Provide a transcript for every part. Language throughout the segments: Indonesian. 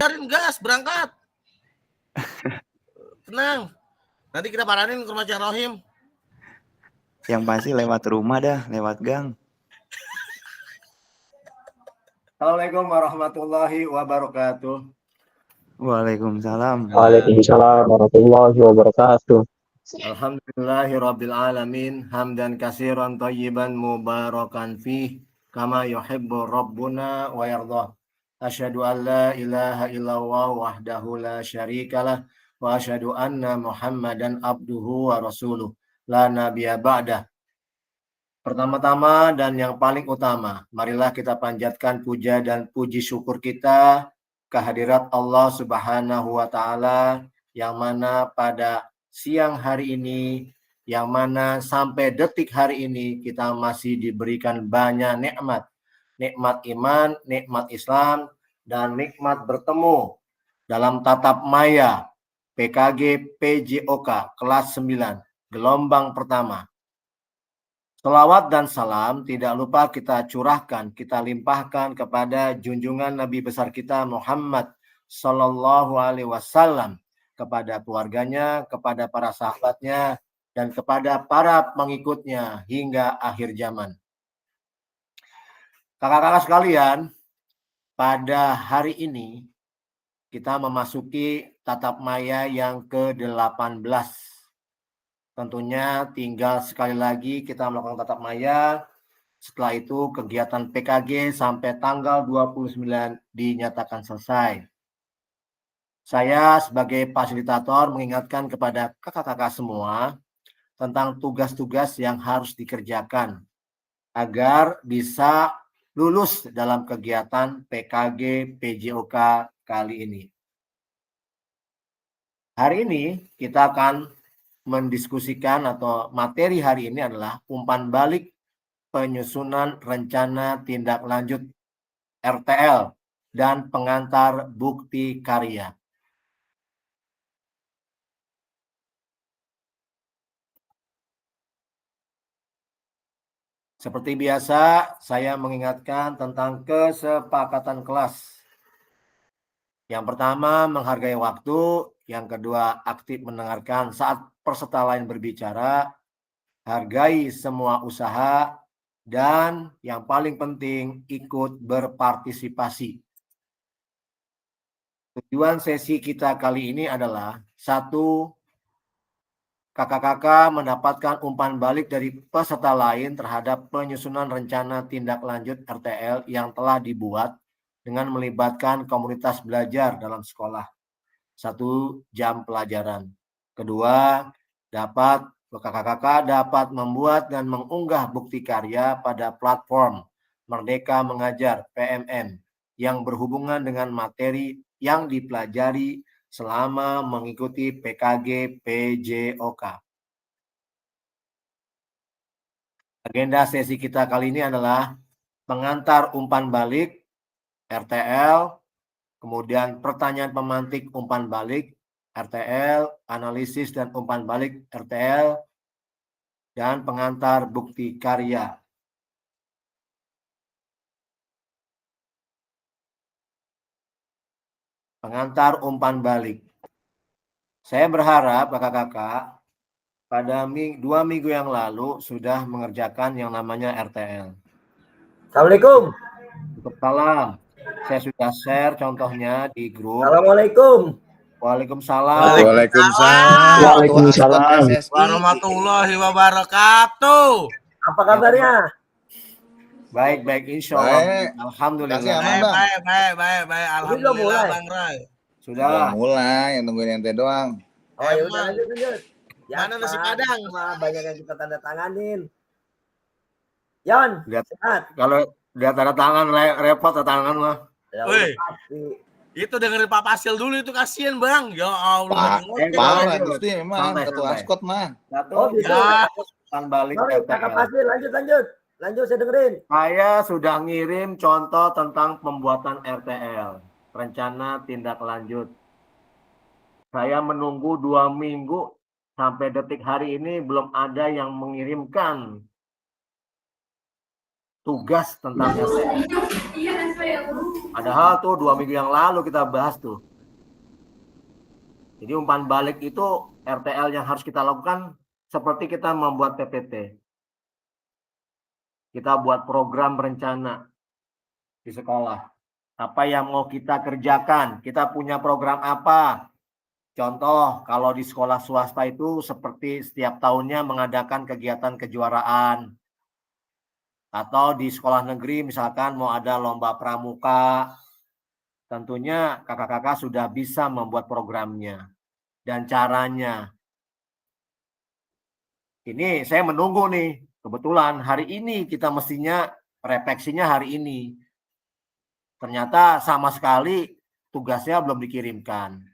Biarin gas, berangkat. Tenang. Nanti kita paranin ke rumah Cang Rohim. Yang pasti lewat rumah dah, lewat gang. Assalamualaikum warahmatullahi wabarakatuh. Waalaikumsalam. Waalaikumsalam warahmatullahi wabarakatuh. Alhamdulillahirabbil alamin, hamdan katsiran thayyiban mubarakan fih, kama yuhibbu rabbuna wa yardah. Asyhadu an la ilaha illallah wahdahu la syarikalah wa asyhadu anna Muhammadan abduhu wa rasuluh. La nabiyya ba'dah. Pertama-tama dan yang paling utama, marilah kita panjatkan puja dan puji syukur kita kehadirat Allah Subhanahu wa taala yang mana pada siang hari ini, yang mana sampai detik hari ini kita masih diberikan banyak nikmat. Nikmat iman, nikmat Islam, dan nikmat bertemu dalam tatap maya PKG PJOK kelas 9, gelombang pertama. Selawat dan salam tidak lupa kita curahkan, kita limpahkan kepada junjungan Nabi besar kita Muhammad Sallallahu Alaihi Wasallam, kepada keluarganya, kepada para sahabatnya, dan kepada para pengikutnya hingga akhir zaman. Kakak-kakak sekalian, pada hari ini kita memasuki tatap maya yang ke-18. Tentunya tinggal sekali lagi kita melakukan tatap maya. Setelah itu kegiatan PKG sampai tanggal 29 dinyatakan selesai. Saya sebagai fasilitator mengingatkan kepada kakak-kakak semua tentang tugas-tugas yang harus dikerjakan agar bisa lulus dalam kegiatan PKG PJOK kali ini. Hari ini kita akan mendiskusikan atau materi hari ini adalah umpan balik penyusunan rencana tindak lanjut RTL dan pengantar bukti karya. Seperti biasa, saya mengingatkan tentang kesepakatan kelas. Yang pertama, menghargai waktu. Yang kedua, aktif mendengarkan saat peserta lain berbicara. Hargai semua usaha. Dan yang paling penting, ikut berpartisipasi. Tujuan sesi kita kali ini adalah, satu, kakak-kakak mendapatkan umpan balik dari peserta lain terhadap penyusunan rencana tindak lanjut RTL yang telah dibuat dengan melibatkan komunitas belajar dalam sekolah. 1 jam pelajaran. Kedua, kakak-kakak dapat membuat dan mengunggah bukti karya pada platform Merdeka Mengajar PMM yang berhubungan dengan materi yang dipelajari selama mengikuti PKG PJOK. Agenda sesi kita kali ini adalah pengantar umpan balik RTL, kemudian pertanyaan pemantik umpan balik RTL, analisis dan umpan balik RTL, dan pengantar bukti karya. Pengantar umpan balik. Saya berharap kakak-kakak pada 2 minggu yang lalu sudah mengerjakan yang namanya RTL. Assalamualaikum. Waalaikumsalam. Saya sudah share contohnya di grup. Assalamualaikum. Waalaikumsalam. Waalaikumsalam. Warahmatullahi wabarakatuh. Apa kabarnya? Baik, insya Allah. Alhamdulillah. Baik. Alhamdulillah, Bang Ray. Sudah. Mulai, yang nungguin ente doang. Oh ya udah lanjut. Mana nasi Padang? Banyak yang kita tanda tanganin. Yon, Lihat, sehat. kalau lihat tanda tangan repot tanda tangan mah. Ya, Woi. pasti. Itu dengerin Pak Pasil dulu, itu kasihan Bang. Ya Allah. Parah Gusti emang Santai, ketua santai. Askot mah. Oh, bisa. Umpan balik Sorry, kakak pasti lanjut. Lanjut saya dengerin. Saya sudah ngirim contoh tentang pembuatan RTL, rencana tindak lanjut. Saya menunggu 2 minggu sampai detik hari ini belum ada yang mengirimkan tugas tentang RTL. Padahal tuh 2 minggu yang lalu kita bahas tuh. Jadi umpan balik itu RTL yang harus kita lakukan seperti kita membuat PPT. Kita buat program rencana di sekolah. Apa yang mau kita kerjakan? Kita punya program apa? Contoh, kalau di sekolah swasta itu seperti setiap tahunnya mengadakan kegiatan kejuaraan. Atau di sekolah negeri misalkan mau ada lomba pramuka. Tentunya kakak-kakak sudah bisa membuat programnya dan caranya. Ini saya menunggu nih. Kebetulan hari ini kita mestinya refleksinya hari ini. Ternyata sama sekali tugasnya belum dikirimkan.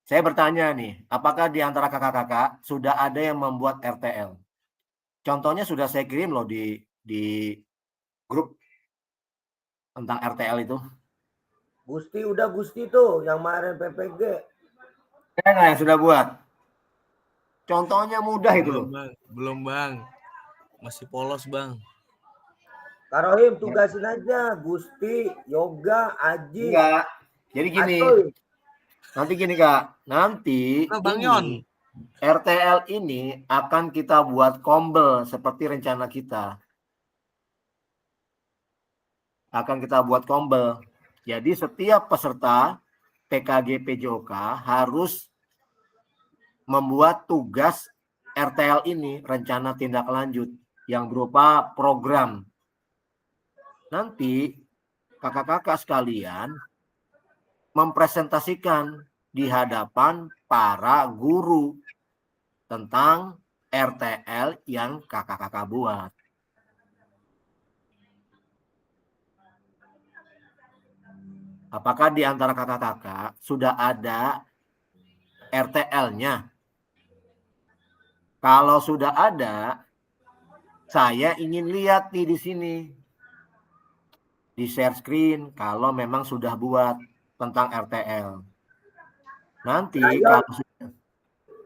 Saya bertanya nih, apakah di antara kakak-kakak sudah ada yang membuat RTL? Contohnya sudah saya kirim loh di grup tentang RTL itu. Gusti tuh yang kemarin PPG. Ada nggak yang sudah buat? Contohnya mudah itu loh. Belum bang. Masih polos bang. Kak Rohim tugasin aja Gusti, Yoga, Aji. Enggak. Jadi gini. Atoy. Nanti gini Kak. Nanti Bang Yon. RTL ini akan kita buat kombel seperti rencana kita. Akan kita buat kombel. Jadi setiap peserta PKG PJOK harus membuat tugas RTL ini, rencana tindak lanjut, yang berupa program. Nanti kakak-kakak sekalian mempresentasikan di hadapan para guru tentang RTL yang kakak-kakak buat. Apakah di antara kakak-kakak sudah ada RTL-nya? Kalau sudah ada, saya ingin lihat nih di sini. Di share screen kalau memang sudah buat tentang RTL. Nanti kalau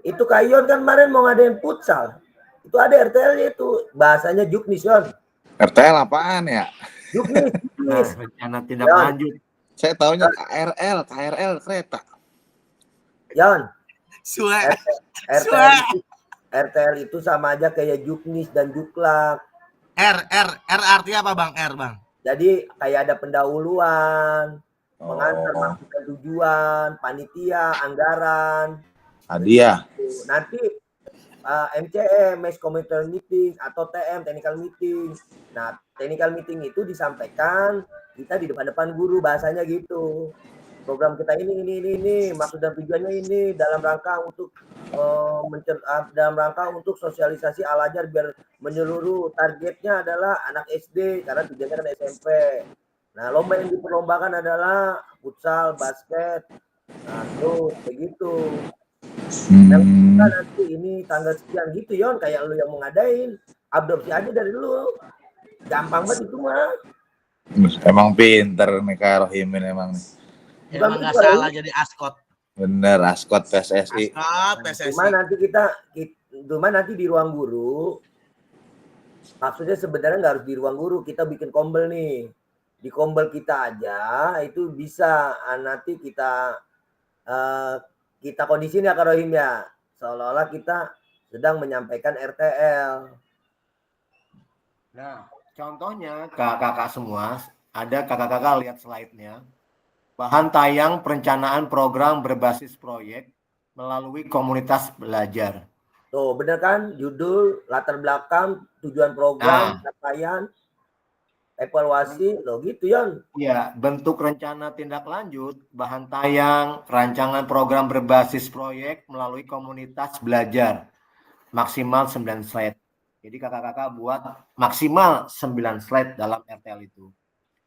itu Kayon kan kemarin mau ngadain futsal. Itu ada RTL-nya itu. Bahasanya Juknis, Yon. RTL apaan ya? Juknis. rencana tindak lanjut. Saya taunya KRL kereta. Yon. Suwe. RTL itu sama aja kayak Juknis dan Juklak. R artinya apa bang? R bang. Jadi kayak ada pendahuluan, mengantar maksud dan tujuan, panitia, anggaran. Hadiah. Nanti MCM, Mass Commuter Meeting, atau TM, Technical Meeting. Nah, Technical Meeting itu disampaikan kita di depan-depan guru, bahasanya gitu. Program kita ini, maksud dan tujuannya ini dalam rangka untuk sosialisasi Al-Azhar biar menyeluruh. Targetnya adalah anak SD karena tujuannya kan SMP. Nah, lomba yang diperlombakan adalah futsal, basket. Nah, terus begitu. Yang kita nanti ini tanggal sekian gitu Yon, kayak lu yang mau ngadain, adopsi aja dari lu. Gampang banget itu mah. Emang pinter nih Kak Rohimin emang nih. Emang nggak salah jadi askot. Bener, askot PSSI. Askot PSSI. Cuma nanti di ruang guru. Maksudnya sebenarnya nggak harus di ruang guru, kita bikin kombel nih. Di kombel kita aja itu bisa nanti kita kondisiin ya Kak Rohim ya. Seolah-olah kita sedang menyampaikan RTL. Nah, contohnya kakak-kakak semua, ada kakak-kakak lihat slide-nya. Bahan tayang perencanaan program berbasis proyek melalui komunitas belajar. Tuh, bener kan? Judul, latar belakang, tujuan program, capaian, evaluasi, loh gitu Yon. Ya, bentuk rencana tindak lanjut, bahan tayang, rancangan program berbasis proyek melalui komunitas belajar. Maksimal 9 slide. Jadi kakak-kakak buat maksimal 9 slide dalam RTL itu.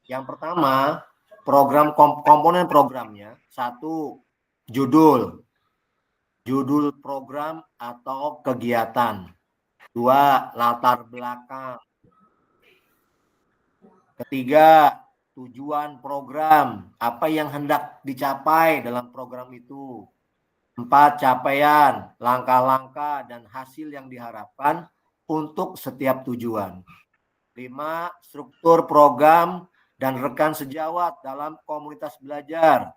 Yang pertama, program komponen programnya. 1, judul program atau kegiatan. 2, latar belakang. 3, tujuan program, apa yang hendak dicapai dalam program itu. 4, capaian, langkah-langkah dan hasil yang diharapkan untuk setiap tujuan. 5. Struktur program dan rekan sejawat dalam komunitas belajar.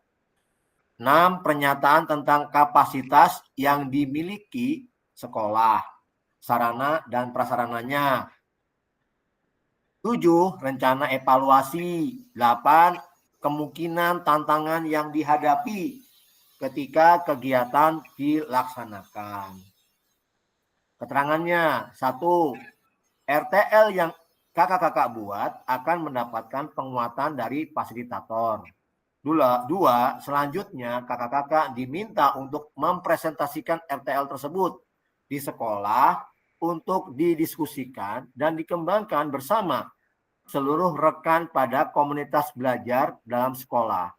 6. Pernyataan tentang kapasitas yang dimiliki sekolah, sarana dan prasarananya. 7. Rencana evaluasi. 8. Kemungkinan tantangan yang dihadapi ketika kegiatan dilaksanakan. Keterangannya, 1. RTL yang kakak-kakak buat akan mendapatkan penguatan dari fasilitator. 2. Selanjutnya kakak-kakak diminta untuk mempresentasikan RTL tersebut di sekolah untuk didiskusikan dan dikembangkan bersama seluruh rekan pada komunitas belajar dalam sekolah.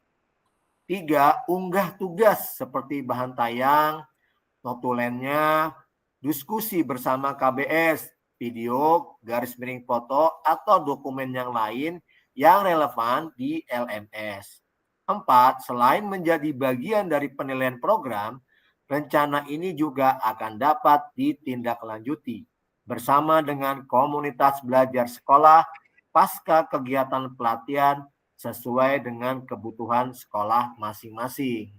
3. Unggah tugas seperti bahan tayang, notulennya, diskusi bersama KBS, video, garis miring foto, atau dokumen yang lain yang relevan di LMS. 4. Selain menjadi bagian dari penilaian program, rencana ini juga akan dapat ditindaklanjuti bersama dengan komunitas belajar sekolah pasca kegiatan pelatihan sesuai dengan kebutuhan sekolah masing-masing.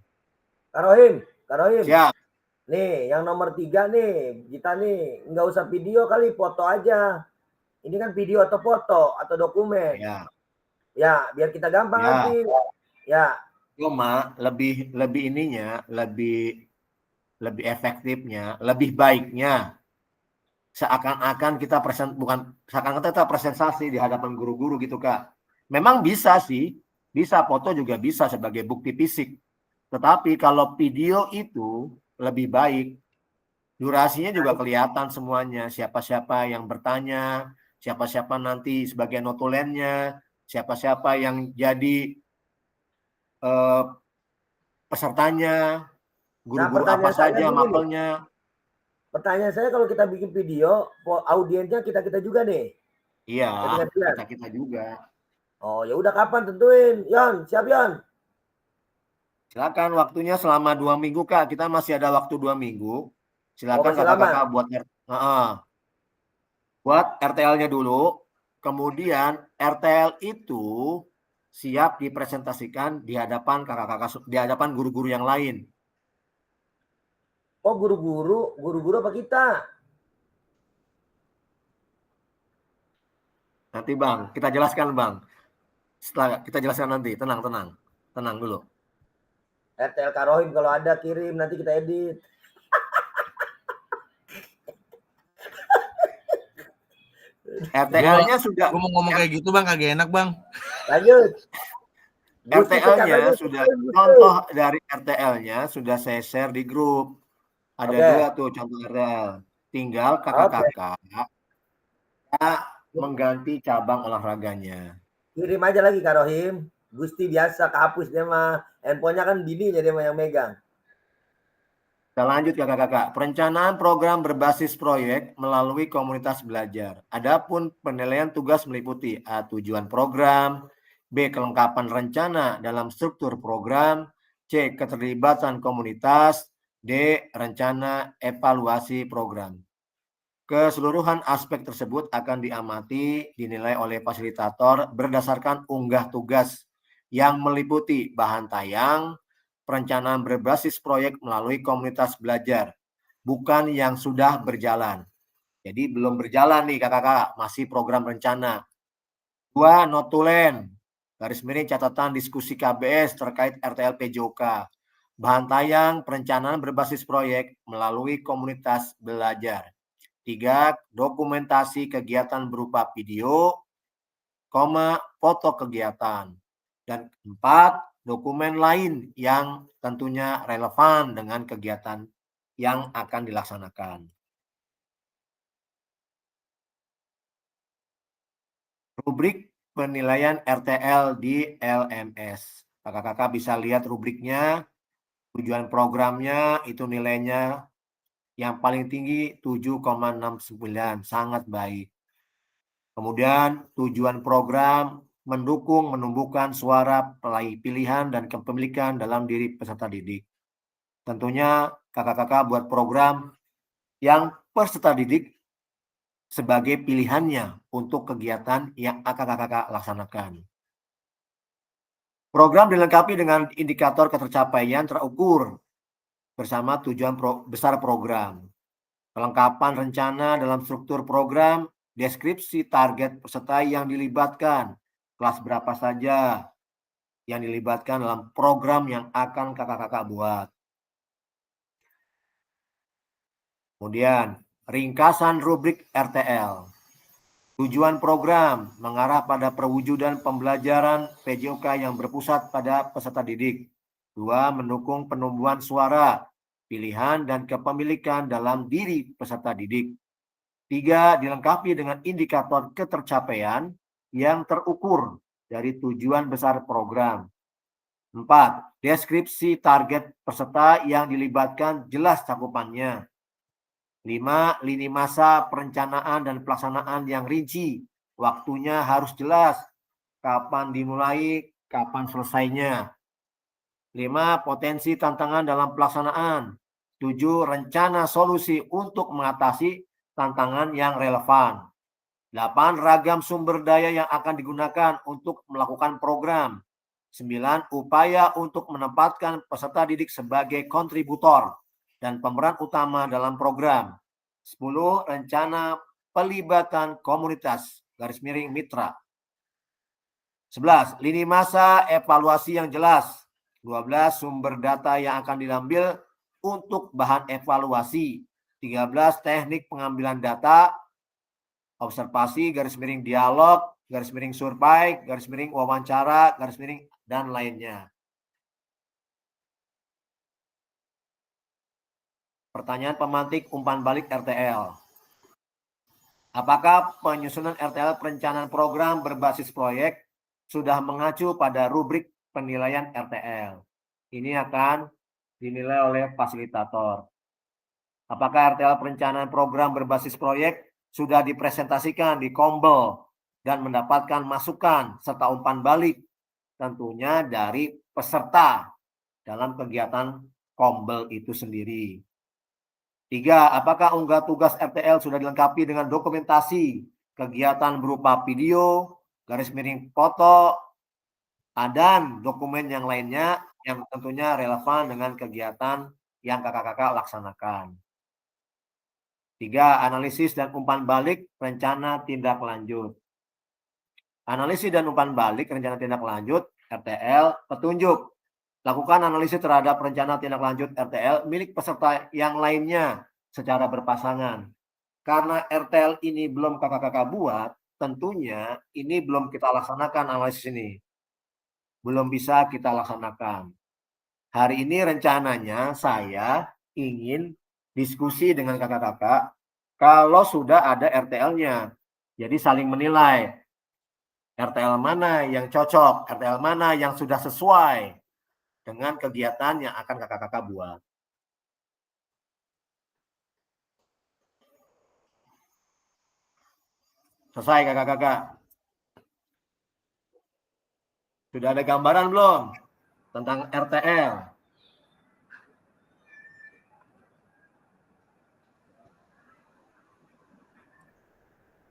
Kak Rohim. Siap. Nih, yang nomor 3 nih, kita nih nggak usah video kali, foto aja. Ini kan video atau foto atau dokumen. Ya, biar kita gampang nanti. Ya. Cuma lebih efektifnya, lebih baiknya seakan-akan kita presentasi di hadapan guru-guru gitu, Kak. Memang bisa sih, bisa foto juga bisa sebagai bukti fisik. Tetapi kalau video itu lebih baik. Durasinya juga kelihatan semuanya, siapa-siapa yang bertanya, siapa-siapa nanti sebagai notulennya, siapa-siapa yang jadi pesertanya, guru-guru apa saja mapelnya. Pertanyaan saya, kalau kita bikin video, audiensnya kita juga nih. Iya, kita juga. Oh, ya udah, kapan tentuin? Yon, siap Yon. Silakan, waktunya selama 2 minggu, Kak. Kita masih ada waktu 2 minggu. Silakan kakak-kakak buat RTL-nya dulu. Kemudian RTL itu siap dipresentasikan di hadapan kakak-kakak, di hadapan guru-guru yang lain. Oh, guru-guru apa kita? Nanti Bang, kita jelaskan Bang. Setelah kita jelaskan nanti, tenang dulu. RTL Kak Rohim kalau ada kirim, nanti kita edit. RTL-nya sudah. Gue mau ngomong kayak gitu Bang, kagak enak Bang. Lanjut. RTL-nya sudah, contoh dari RTL-nya sudah saya share di grup. Ada 2 tuh contoh RTL. Tinggal kakak-kakak mengganti cabang olahraganya. Kirim aja lagi Kak Rohim. Gusti biasa kehapus dia mah. Handphonenya kan bininya dia mah yang megang. Kita lanjut kakak-kakak. Perencanaan program berbasis proyek melalui komunitas belajar. Adapun penilaian tugas meliputi A. Tujuan program, B. Kelengkapan rencana dalam struktur program, C. Keterlibatan komunitas, D. Rencana evaluasi program. Keseluruhan aspek tersebut akan diamati, dinilai oleh fasilitator berdasarkan unggah tugas yang meliputi bahan tayang, perencanaan berbasis proyek melalui komunitas belajar, bukan yang sudah berjalan. Jadi belum berjalan nih kakak-kakak, masih program rencana. 2. Notulen, garis miring catatan diskusi KBS terkait RTL PJOK. Bahan tayang perencanaan berbasis proyek melalui komunitas belajar. 3. Dokumentasi kegiatan berupa video, foto kegiatan. Dan 4. Dokumen lain yang tentunya relevan dengan kegiatan yang akan dilaksanakan. Rubrik penilaian RTL di LMS. Kakak-kakak bisa lihat rubriknya. Tujuan programnya itu nilainya yang paling tinggi 7,69, sangat baik. Kemudian tujuan program mendukung menumbuhkan suara pilihan dan kepemilikan dalam diri peserta didik. Tentunya kakak-kakak buat program yang peserta didik sebagai pilihannya untuk kegiatan yang akan kakak laksanakan. Program dilengkapi dengan indikator ketercapaian terukur bersama tujuan besar program. Kelengkapan rencana dalam struktur program, deskripsi target peserta yang dilibatkan, kelas berapa saja yang dilibatkan dalam program yang akan kakak-kakak buat. Kemudian, ringkasan rubrik RTL. Tujuan program mengarah pada perwujudan pembelajaran PJOK yang berpusat pada peserta didik. 2. Mendukung penumbuhan suara, pilihan, dan kepemilikan dalam diri peserta didik. 3. Dilengkapi dengan indikator ketercapaian yang terukur dari tujuan besar program. 4. Deskripsi target peserta yang dilibatkan jelas cakupannya. 5. Lini masa perencanaan dan pelaksanaan yang rinci. Waktunya harus jelas. Kapan dimulai, kapan selesainya. 5. Potensi tantangan dalam pelaksanaan. 7. Rencana solusi untuk mengatasi tantangan yang relevan. 8. Ragam sumber daya yang akan digunakan untuk melakukan program. 9. Upaya untuk menempatkan peserta didik sebagai kontributor dan pemeran utama dalam program. 10. Rencana pelibatan komunitas _mitra. 11. Lini masa evaluasi yang jelas. 12. Sumber data yang akan diambil untuk bahan evaluasi. 13. Teknik pengambilan data, observasi _dialog _survei _wawancara dan lainnya. Pertanyaan pemantik umpan balik RTL. Apakah penyusunan RTL perencanaan program berbasis proyek sudah mengacu pada rubrik penilaian RTL? Ini akan dinilai oleh fasilitator. Apakah RTL perencanaan program berbasis proyek sudah dipresentasikan di Kombel dan mendapatkan masukan serta umpan balik tentunya dari peserta dalam kegiatan Kombel itu sendiri. 3. Apakah unggah tugas RTL sudah dilengkapi dengan dokumentasi kegiatan berupa video, foto, dan dokumen yang lainnya yang tentunya relevan dengan kegiatan yang kakak-kakak laksanakan. 3. Analisis dan umpan balik rencana tindak lanjut. Analisis dan umpan balik rencana tindak lanjut RTL petunjuk. Lakukan analisis terhadap rencana tindak lanjut RTL milik peserta yang lainnya secara berpasangan. Karena RTL ini belum kakak-kakak buat, tentunya ini belum kita laksanakan analisis ini. Belum bisa kita laksanakan. Hari ini rencananya saya ingin diskusi dengan kakak-kakak kalau sudah ada RTL-nya. Jadi saling menilai. RTL mana yang cocok, RTL mana yang sudah sesuai dengan kegiatan yang akan kakak-kakak buat. Selesai kakak-kakak? Sudah ada gambaran belum tentang RTL?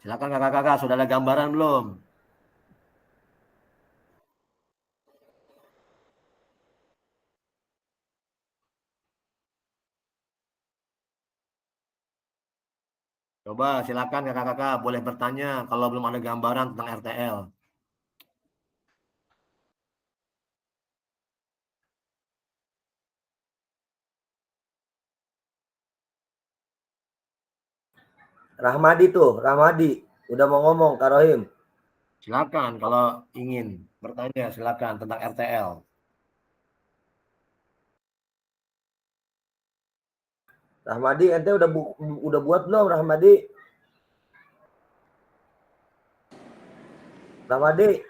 Silakan kakak-kakak, sudah ada gambaran belum? Coba silakan kakak-kakak boleh bertanya kalau belum ada gambaran tentang RTL. Rahmadi udah mau ngomong Kak Rohim. Silakan kalau ingin bertanya silakan tentang RTL. Rahmadi, ente udah buat belum Rahmadi? Rahmadi.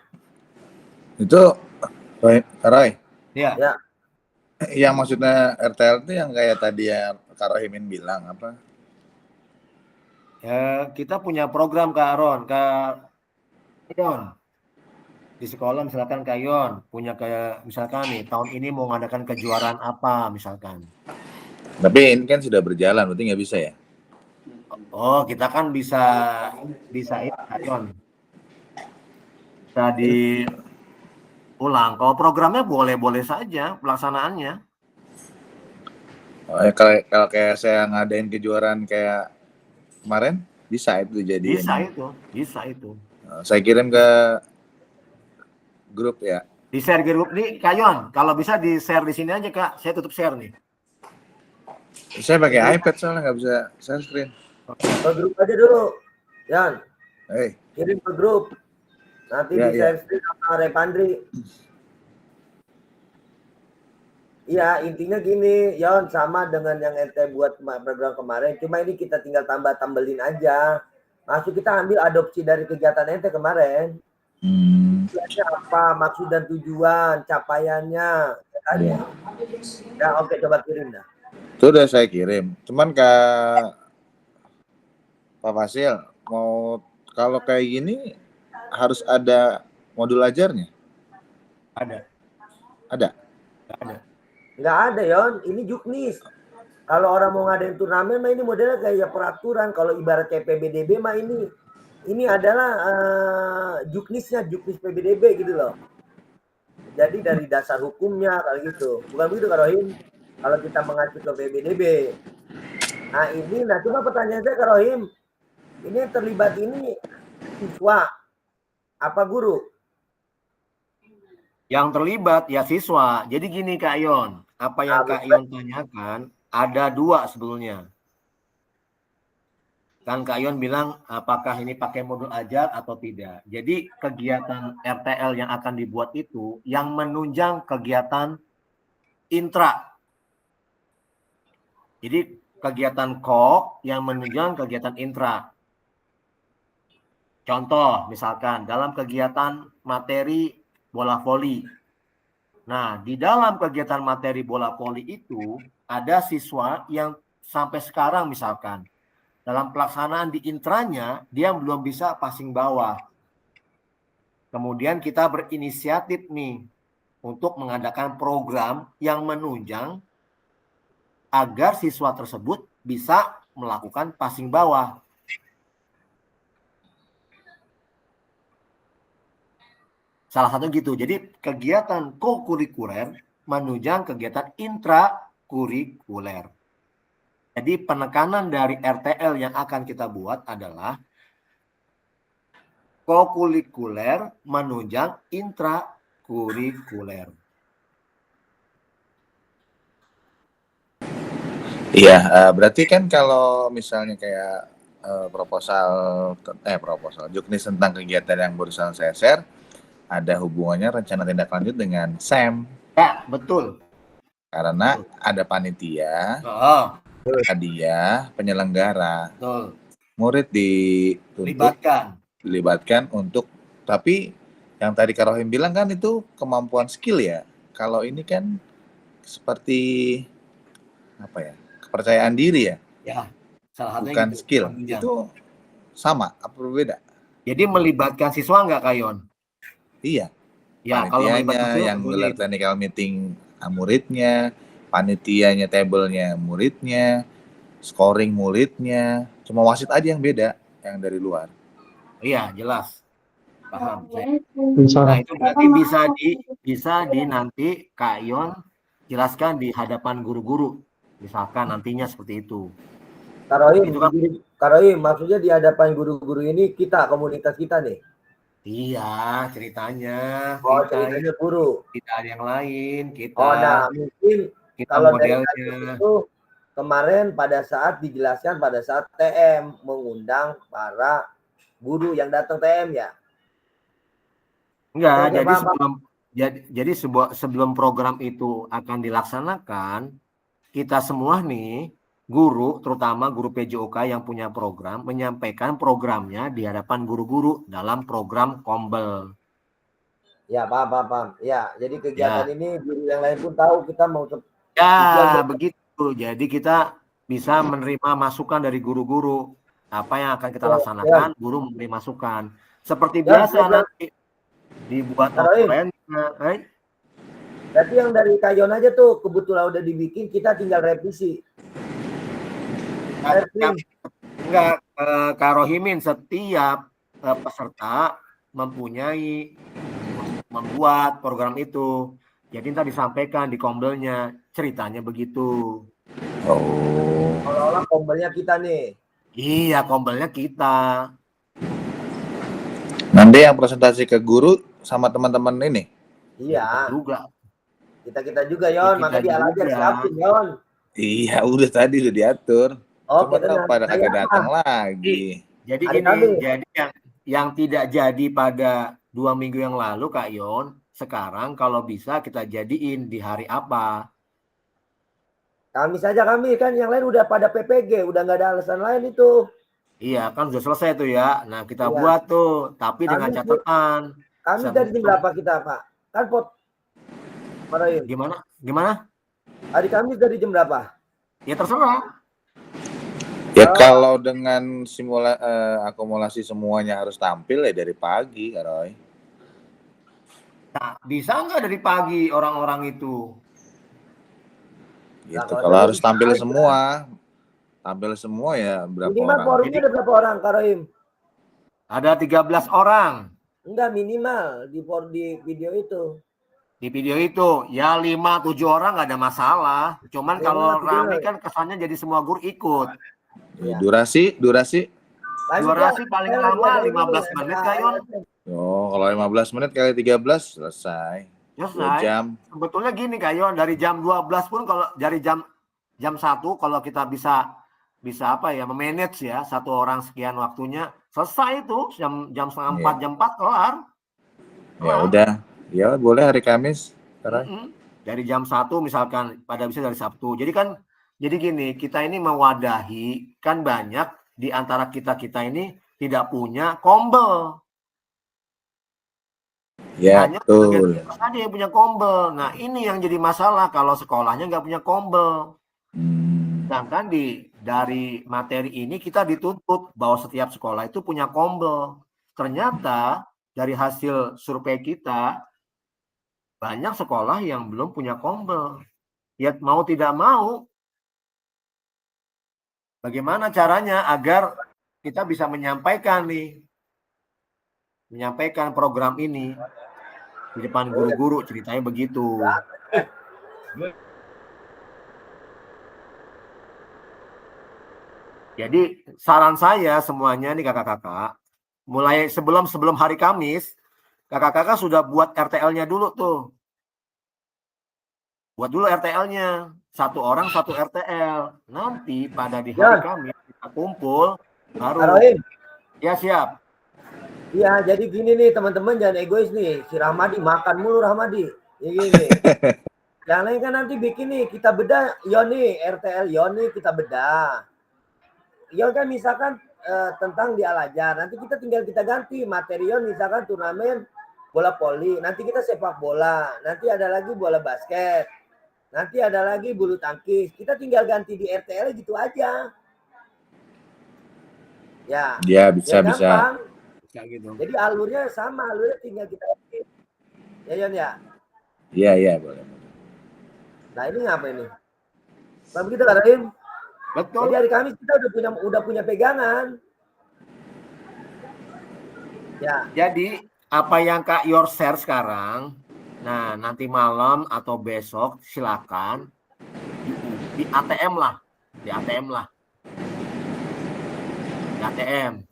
Itu Roy. Ya. Ya. Yang maksudnya RTL itu yang kayak tadi yang Kak Rohimin bilang apa? Kita punya program Kak Aron, Kak Yon. Di sekolah misalkan Kak Yon punya kayak misalkan nih tahun ini mau mengadakan kejuaraan apa misalkan. Tapi ini kan sudah berjalan, berarti nggak bisa ya? Oh, kita kan bisa itu, Ayon. Bisa diulang. Kalau programnya boleh-boleh saja pelaksanaannya. Oh, ya, kalau kayak saya ngadain kejuaraan kayak kemarin, bisa itu jadi. Bisa itu. Saya kirim ke grup ya. Di share grup nih, Kak Yon. Kalau bisa di share di sini aja, Kak. Saya tutup share nih. Saya pakai iPad soalnya nggak bisa share screen. Ke grup aja dulu, Yan. Hey. Kirim ke grup. Nanti Ya, di share screen sama Repandri. Iya, intinya gini, Yon, sama dengan yang ente buat program kemarin. Cuma ini kita tinggal tambah-tambelin aja. Maksud kita ambil adopsi dari kegiatan ente kemarin. Tujuannya apa, maksud dan tujuan, capaiannya. Ya, ya oke, coba kirim dah. Itu udah saya kirim. Cuman Pak Fasil, mau kalau kayak gini harus ada modul ajarnya? Ada. Nggak ada, Yon. Ini juknis. Kalau orang mau ngadain turnamen mah ini modelnya kayak peraturan. Kalau ibarat kayak PBDB mah ini adalah juknisnya, juknis PBDB gitu loh. Jadi dari dasar hukumnya kalau gitu. Bukan begitu Kak Rohim? Kalau kita mengacu ke PBDB. Nah ini, cuma pertanyaan saya Kak Rohim. Ini yang terlibat ini siswa apa guru? Yang terlibat ya siswa. Jadi gini Kak Yon, apa yang Kak Yon tanyakan ada dua sebetulnya. Kan Kak Yon bilang apakah ini pakai modul ajar atau tidak. Jadi kegiatan RTL yang akan dibuat itu yang menunjang kegiatan intra. Jadi kegiatan ko yang menunjang kegiatan intra. Contoh misalkan dalam kegiatan materi bola voli. Nah, di dalam kegiatan materi bola voli itu ada siswa yang sampai sekarang misalkan dalam pelaksanaan di intranya dia belum bisa passing bawah. Kemudian kita berinisiatif nih untuk mengadakan program yang menunjang agar siswa tersebut bisa melakukan passing bawah. Salah satu gitu. Jadi kegiatan kokurikuler menunjang kegiatan intrakurikuler. Jadi penekanan dari RTL yang akan kita buat adalah kokurikuler menunjang intrakurikuler. Iya, berarti kan kalau misalnya kayak proposal juknis tentang kegiatan yang barusan saya share, ada hubungannya rencana tindak lanjut dengan SEM. Ya, betul. Karena ada panitia, hadiah, penyelenggara. Betul. Murid dilibatkan untuk, tapi yang tadi Kak Rohim bilang kan itu kemampuan skill ya. Kalau ini kan seperti apa ya? Kepercayaan diri ya. Ya, salah satunya bukan gitu, skill. penunjang. Itu sama apa berbeda? Jadi melibatkan siswa nggak Kak Yon? Iya. Ya, kalau Panitianya yang gelar technical meeting muridnya, panitianya tablenya muridnya, scoring muridnya, cuma wasit aja yang beda, yang dari luar. Iya, jelas. Paham. Nah, itu berarti bisa di nanti Kak Yon jelaskan di hadapan guru-guru. Misalkan nantinya seperti itu. Karoim, maksudnya di hadapan guru-guru ini kita, komunitas kita nih. Iya, ceritanya. Ceritanya guru. Kita ada yang lain. Mungkin kita kalau modelnya dari itu kemarin pada saat dijelaskan pada saat TM mengundang para guru yang datang TM ya. Enggak, jadi sebelum program itu akan dilaksanakan, kita semua nih guru, terutama guru PJOK yang punya program, menyampaikan programnya di hadapan guru-guru dalam program Kombel. Ya, paham. Ya, jadi kegiatan ini guru yang lain pun tahu kita mau. Ya, begitu. Jadi kita bisa menerima masukan dari guru-guru. Apa yang akan kita laksanakan, guru memberi masukan. Seperti biasa nanti dibuat referensinya. Berarti yang dari Kayon aja tuh kebetulan udah dibikin, kita tinggal revisi. Enggak, Kak Rohimin, setiap peserta mempunyai membuat program itu. Jadi ntar disampaikan di kombelnya, ceritanya begitu. Oh. Seolah-olah kombelnya kita nih. Iya, kombelnya kita. Nanti yang presentasi ke guru sama teman-teman ini. Iya, Juga. kita juga Yon, Kita maka dia Alajar juga. siapin Yon. Iya, udah tadi udah diatur. Oke, Cuma tahu pada kagak datang lagi. Jadi Hari gini, Kamis. jadi yang tidak jadi pada 2 minggu yang lalu Kak Yon, sekarang kalau bisa kita jadiin di hari apa? Kamis aja kami kan, yang lain udah pada PPG, udah nggak ada alasan lain itu. Iya, kan sudah selesai tuh ya. Nah, kita Iya. buat tuh, tapi dengan Kamis- catatan. Kami dari jam berapa kita Pak? Kan pot. Marahin. Gimana? Gimana? Hari Kamis dari jam berapa? Ya terserah. Ya kalau dengan akumulasi semuanya harus tampil ya dari pagi, Kak Roy. Nah, bisa nggak dari pagi orang-orang itu? Gitu. Nah, Kalau kalau harus dari tampil pagi, semua, tampil semua ya berapa Minimal orang? forumnya ada berapa orang Kak Rohim? Ada 13 orang Enggak, minimal di video itu. di video itu. Ya 5-7 orang nggak ada masalah. Cuman 5, kalau 7 rame orang. kan kesannya jadi semua guru ikut. Ya, Iya. durasi Durasi paling lama 15 menit, Kak Yon. Oh, kalau 15 menit kali 13 selesai. 2 Selesai. jam. Sebetulnya gini Kak Yon, dari jam 12 pun kalau dari jam 1 kalau kita bisa apa ya, memanage ya satu orang sekian waktunya, selesai itu jam setengah 4, jam 4 kelar. Ya udah. Ya boleh hari Kamis. Dari jam 1 misalkan pada bisa dari Sabtu. Jadi gini, kita ini mewadahi kan banyak di antara kita ini tidak punya kombel. Ya, Hanya betul. ada yang punya kombel. Nah, ini yang jadi masalah kalau sekolahnya nggak punya kombel. Sedangkan dari materi ini kita dituntut bahwa setiap sekolah itu punya kombel. Ternyata dari hasil survei kita banyak sekolah yang belum punya kombel. Ya mau tidak mau, bagaimana caranya agar kita bisa menyampaikan program ini di depan guru-guru, ceritanya begitu. Jadi saran saya semuanya nih kakak-kakak, mulai sebelum hari Kamis, kakak-kakak sudah buat RTL-nya dulu tuh. Buat dulu RTL-nya. 1 orang 1 RTL. Nanti pada di hari Kamis kita kumpul baru. Ya siap. Iya, jadi gini nih teman-teman, jangan egois nih. Si Rahmadi makan mulu Rahmadi. Ya gini. Yang lain kan nanti bikin nih, kita bedah Yoni, RTL Yoni kita bedah. Yon kan misalkan tentang di Al-Azhar. Nanti kita ganti materi Yon, misalkan turnamen bola voli. Nanti kita sepak bola. Nanti ada lagi bola basket. Nanti ada lagi bulu tangkis. Kita tinggal ganti di RTL gitu aja. Ya. Ya, bisa. Gampang. Gitu. Jadi alurnya sama, alurnya tinggal kita ganti. Ya Yon ya? Iya, boleh. Nah ini ngapa ini? Nah begitu Kak Rahim? Betul. Jadi hari Kamis kita udah punya pegangan. Ya. Jadi apa yang Kak Yor share sekarang, nah nanti malam atau besok silakan di ATM lah. Di ATM.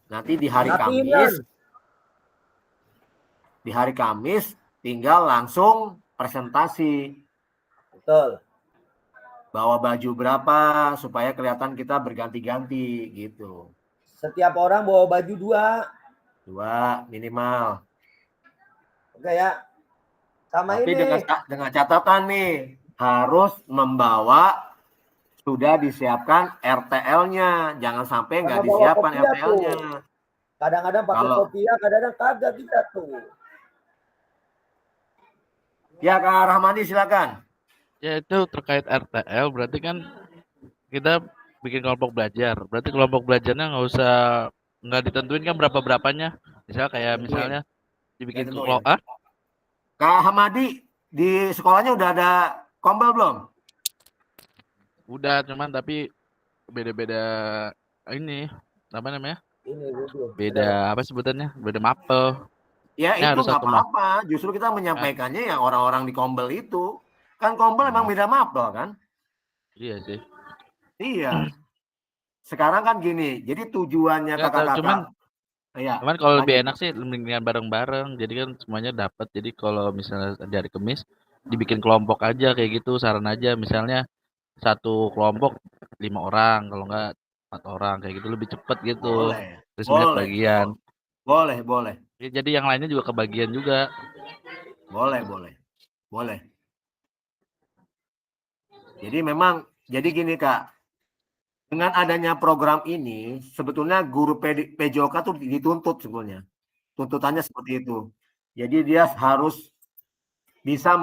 Nanti di hari Kamis. Di hari Kamis tinggal langsung presentasi. Betul. Bawa baju berapa supaya kelihatan kita berganti-ganti gitu. Setiap orang bawa baju 2 minimal. Oke ya. Sama tapi ini. dengan catatan nih, harus membawa sudah disiapkan RTL-nya. Jangan sampai nggak disiapkan RTL-nya. Kadang-kadang pakai kopiah, kadang-kadang kagak kita tuh. Ya Kak Rahmadi silakan. Ya itu terkait RTL, berarti kan kita bikin kelompok belajar. Berarti kelompok belajarnya nggak ditentuin kan berapa-berapanya. Misalnya dibikin kelompok. Kak Hamadi di sekolahnya udah ada kombel belum? Udah, cuman tapi beda-beda ini apa namanya? Ini dulu. Beda apa sebutannya? Beda mapel. Ya Ini itu harus nggak satu map. apa-apa. Justru kita menyampaikannya ya orang-orang di Kombel itu. Kan Kombel emang beda mapel kan? Iya sih. Iya. Sekarang kan gini. Jadi tujuannya Nggak tahu, cuman kakak-kakak. Ya, kalau lebih lanjut. enak sih mendingan bareng-bareng. Jadi kan semuanya dapat. Jadi kalau misalnya di hari Kamis dibikin kelompok aja kayak gitu, saran aja. Misalnya satu kelompok 5 orang, kalau enggak 4 orang kayak gitu lebih cepet gitu. Boleh. Terus menit Boleh. bagian. Boleh. Ya, jadi yang lainnya juga kebagian juga. Boleh. Jadi memang, jadi gini Kak, dengan adanya program ini, sebetulnya guru PJOK tuh dituntut sebetulnya. Tuntutannya seperti itu. Jadi dia harus bisa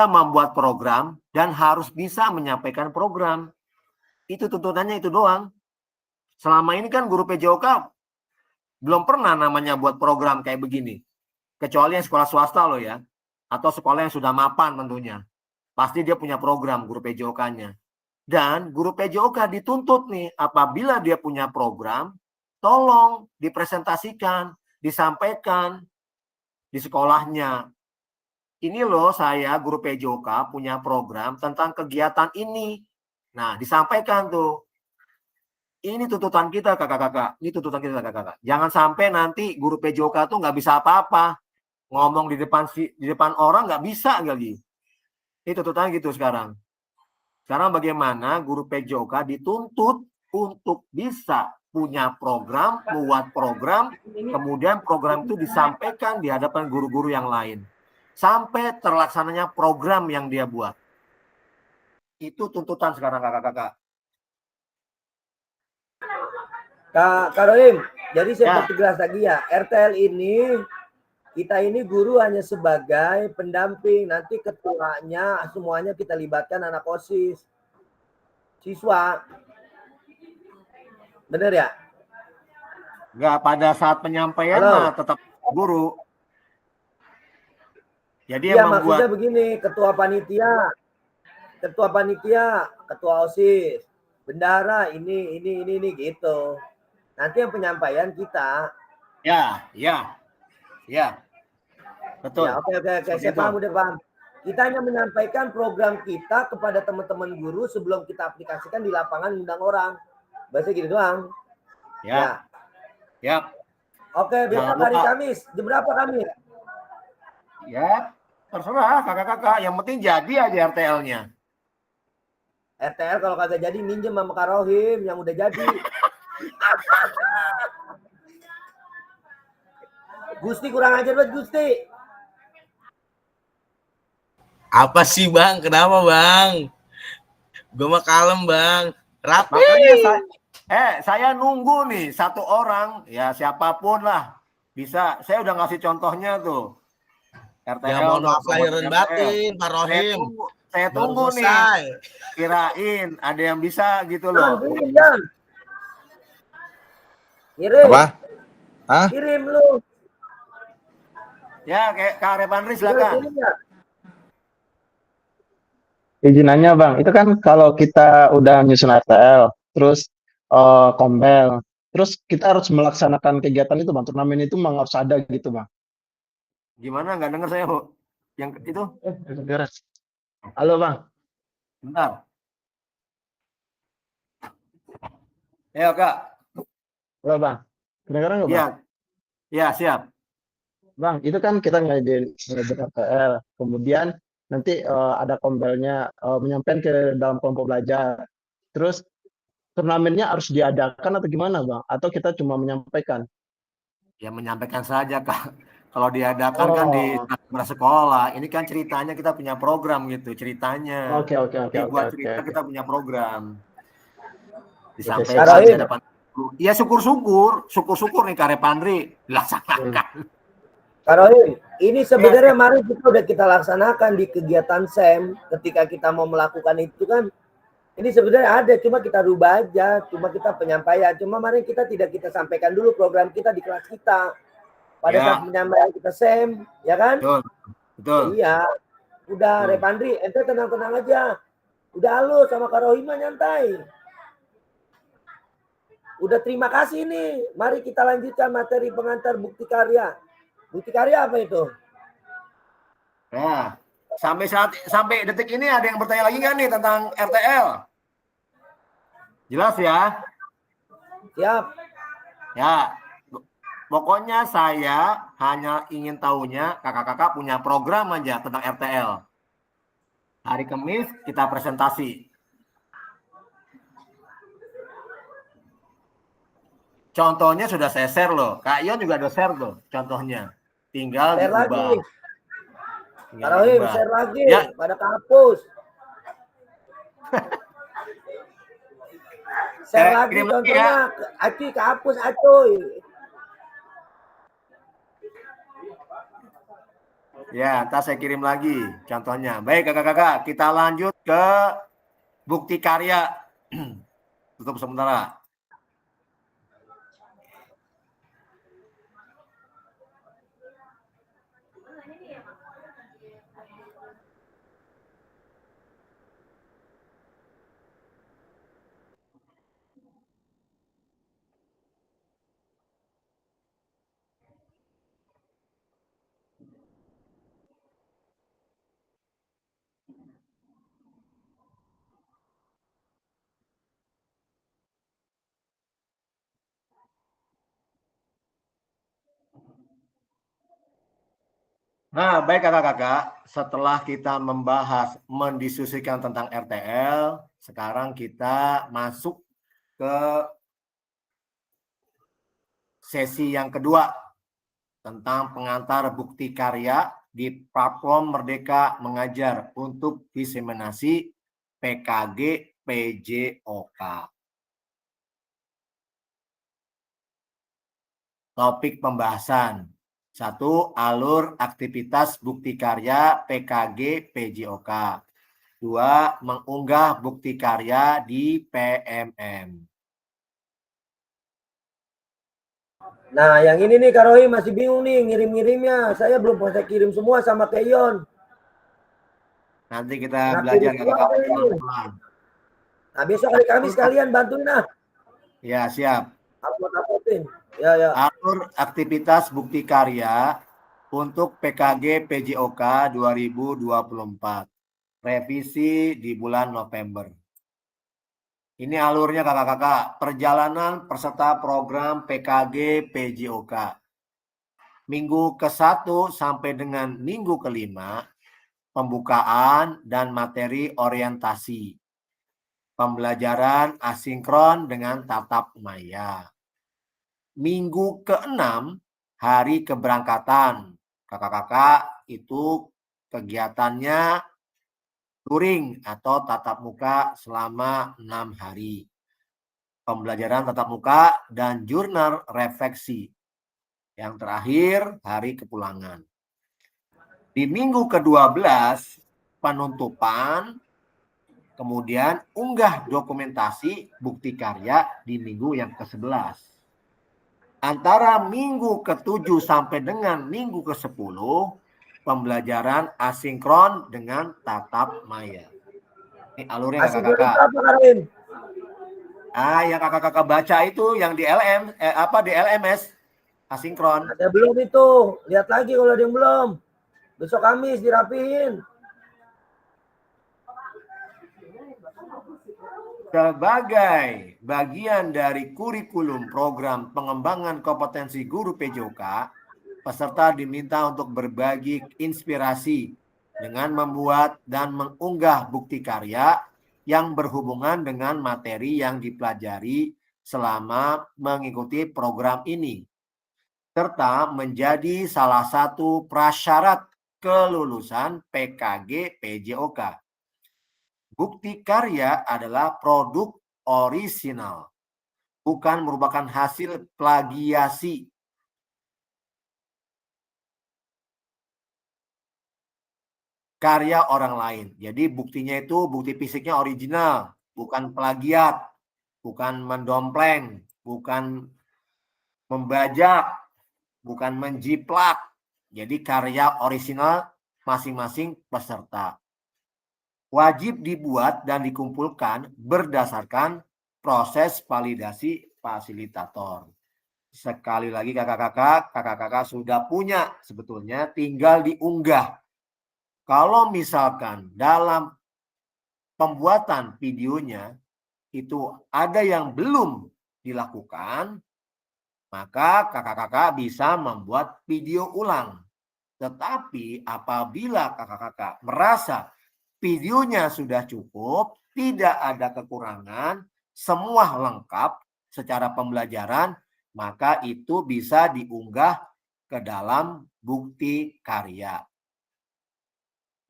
membuat program dan harus bisa menyampaikan program. Itu tuntutannya itu doang. Selama ini kan guru PJOK belum pernah namanya buat program kayak begini. Kecuali yang sekolah swasta loh ya. Atau sekolah yang sudah mapan tentunya. Pasti dia punya program guru PJOK-nya. Dan guru PJOK dituntut nih, apabila dia punya program, tolong dipresentasikan, disampaikan di sekolahnya. Ini loh saya guru PJOK punya program tentang kegiatan ini. Nah, disampaikan tuh. Ini tuntutan kita kakak-kakak. Ini tuntutan kita kakak-kakak. Jangan sampai nanti guru PJOK tuh nggak bisa apa-apa. Ngomong di depan orang nggak bisa lagi. Ini tuntutan gitu sekarang. Sekarang bagaimana guru PJOK dituntut untuk bisa punya program, buat program, kemudian program itu disampaikan di hadapan guru-guru yang lain. Sampai terlaksananya program yang dia buat. Itu tuntutan sekarang kakak-kakak. Kak Rohim, jadi saya Ya. pertegas lagi ya, RTL ini kita ini guru hanya sebagai pendamping, nanti ketuanya semuanya kita libatkan anak OSIS, siswa. Bener ya? Enggak, pada saat penyampaian mah tetap guru. Jadi Iya, yang membuat maksudnya begini, ketua panitia, ketua OSIS, bendahara ini gitu. Nanti yang penyampaian kita. Ya. Betul. Ya, oke. Saya paham, udah paham. Kita hanya menyampaikan program kita kepada teman-teman guru sebelum kita aplikasikan di lapangan undang orang. Bahasa gitu doang. Ya. Oke, besok hari Kamis. Jam berapa Kamis? Ya, terserah kakak-kakak. Yang penting jadi aja RTL-nya. RTL kalau kagak jadi minjem sama Kak Rohim yang udah jadi. Gusti kurang ajar banget Gusti. Apa sih Bang? Kenapa Bang? Gue mah kalem Bang. Rapi. Makanya saya nunggu nih satu orang, ya siapapun lah bisa. Saya udah ngasih contohnya tuh. RTL. Ya mohon maaf lahirin batin Pak Rohim. Saya tunggu nih. Kirain ada yang bisa gitu loh. Kirim. Apa? Hah? Kirim lu. Ya, kayak Kak Repandri silakan. Izinannya Bang, itu kan kalau kita udah nyusun RTL, terus Kombel, terus kita harus melaksanakan kegiatan itu Bang, turnamen itu memang harus ada gitu Bang. Gimana? Nggak dengar saya, Bu. Yang itu? Halo Bang. Bentar. Ya Kak. Halo Bang. Kedengaran nggak Bang? Ya, siap. Bang, itu kan kita ngadain RTL, kemudian nanti ada Kombelnya menyampaikan ke dalam kelompok belajar. Terus turnamennya harus diadakan atau gimana Bang? Atau kita cuma menyampaikan? Ya menyampaikan saja Kak. Kalau diadakan kan di sekolah. Ini kan ceritanya kita punya program gitu ceritanya. Oke. Buat cerita kita punya program. Disampaikan di hadapan. Ya syukur-syukur nih Kak Repandri dilaksanakan. Kak Rohim, ini sebenarnya mari kita laksanakan di kegiatan SEM ketika kita mau melakukan itu kan. Ini sebenarnya ada, cuma kita rubah aja, cuma kita penyampaian. Cuma mari kita sampaikan dulu program kita di kelas kita. Pada saat penyampaian kita SEM, ya kan? Betul. Iya. Udah Repandri, ente tenang-tenang aja. Udah halus sama Kak Rohim nyantai. udah terima kasih nih. Mari kita lanjutkan materi pengantar bukti karya. Bukti karya apa itu? Nah, sampai detik ini ada yang bertanya lagi nggak nih tentang RTL? Jelas ya? Siap. Ya, pokoknya saya hanya ingin tahunya kakak-kakak punya program aja tentang RTL. Hari Kamis kita presentasi. Contohnya sudah saya share loh. Kak Ion juga ada share loh contohnya. Tinggal Share diubah. lagi. Tinggal Karohim, diubah. share lagi. Ya. Pada kehapus. Share lagi kirim lagi contohnya. Aci kehapus acuy. Ya, ntar saya kirim lagi contohnya. Baik kakak-kakak, kita lanjut ke bukti karya. Tutup sementara. Nah, baik kakak-kakak, setelah kita membahas, mendiskusikan tentang RTL, sekarang kita masuk ke sesi yang kedua tentang pengantar bukti karya di platform Merdeka Mengajar untuk diseminasi PKG PJOK. Topik pembahasan. 1. Alur aktivitas bukti karya PKG PJOK. 2. Mengunggah bukti karya di PMM. Nah, yang ini nih Karohim masih bingung nih ngirim-ngirimnya. Saya belum bisa kirim semua sama Keyon. Nanti kita Nah, belajar kirim kakak semua ini. pelan-pelan. Nah, besok hari Kamis kalian bantuin lah. Ya, siap. Uploadin. Ya, ya. Alur aktivitas bukti karya untuk PKG PJOK 2024. Revisi di bulan November. Ini alurnya kakak-kakak. Perjalanan peserta program PKG PJOK. Minggu ke-1 sampai dengan minggu ke-5, pembukaan dan materi orientasi. Pembelajaran asinkron dengan tatap maya. Minggu ke-6, hari keberangkatan. Kakak-kakak itu kegiatannya touring atau tatap muka selama 6 hari. Pembelajaran tatap muka dan jurnal refleksi. Yang terakhir, hari kepulangan. Di minggu ke-12, penutupan, kemudian unggah dokumentasi bukti karya di minggu yang ke-11. Antara minggu ke-7 sampai dengan minggu ke-10, pembelajaran asinkron dengan tatap maya. Ini alurnya Asinkron kakak-kakak. itu apa Karohim? Yang kakak-kakak baca itu yang di di LMS asinkron. Ada belum itu? Lihat lagi kalau ada yang belum. Besok Kamis dirapihin. Sebagai bagian dari kurikulum program pengembangan kompetensi guru PJOK, peserta diminta untuk berbagi inspirasi dengan membuat dan mengunggah bukti karya yang berhubungan dengan materi yang dipelajari selama mengikuti program ini, serta menjadi salah satu prasyarat kelulusan PKG PJOK. Bukti karya adalah produk orisinal, bukan merupakan hasil plagiasi. Karya orang lain. Jadi buktinya itu bukti fisiknya original, bukan plagiat, bukan mendompleng, bukan membajak, bukan menjiplak. Jadi karya orisinal masing-masing peserta. Wajib dibuat dan dikumpulkan berdasarkan proses validasi fasilitator. Sekali lagi kakak-kakak sudah punya sebetulnya, tinggal diunggah. Kalau misalkan dalam pembuatan videonya itu ada yang belum dilakukan, maka kakak-kakak bisa membuat video ulang. Tetapi apabila kakak-kakak merasa videonya sudah cukup, tidak ada kekurangan, semua lengkap secara pembelajaran, maka itu bisa diunggah ke dalam bukti karya.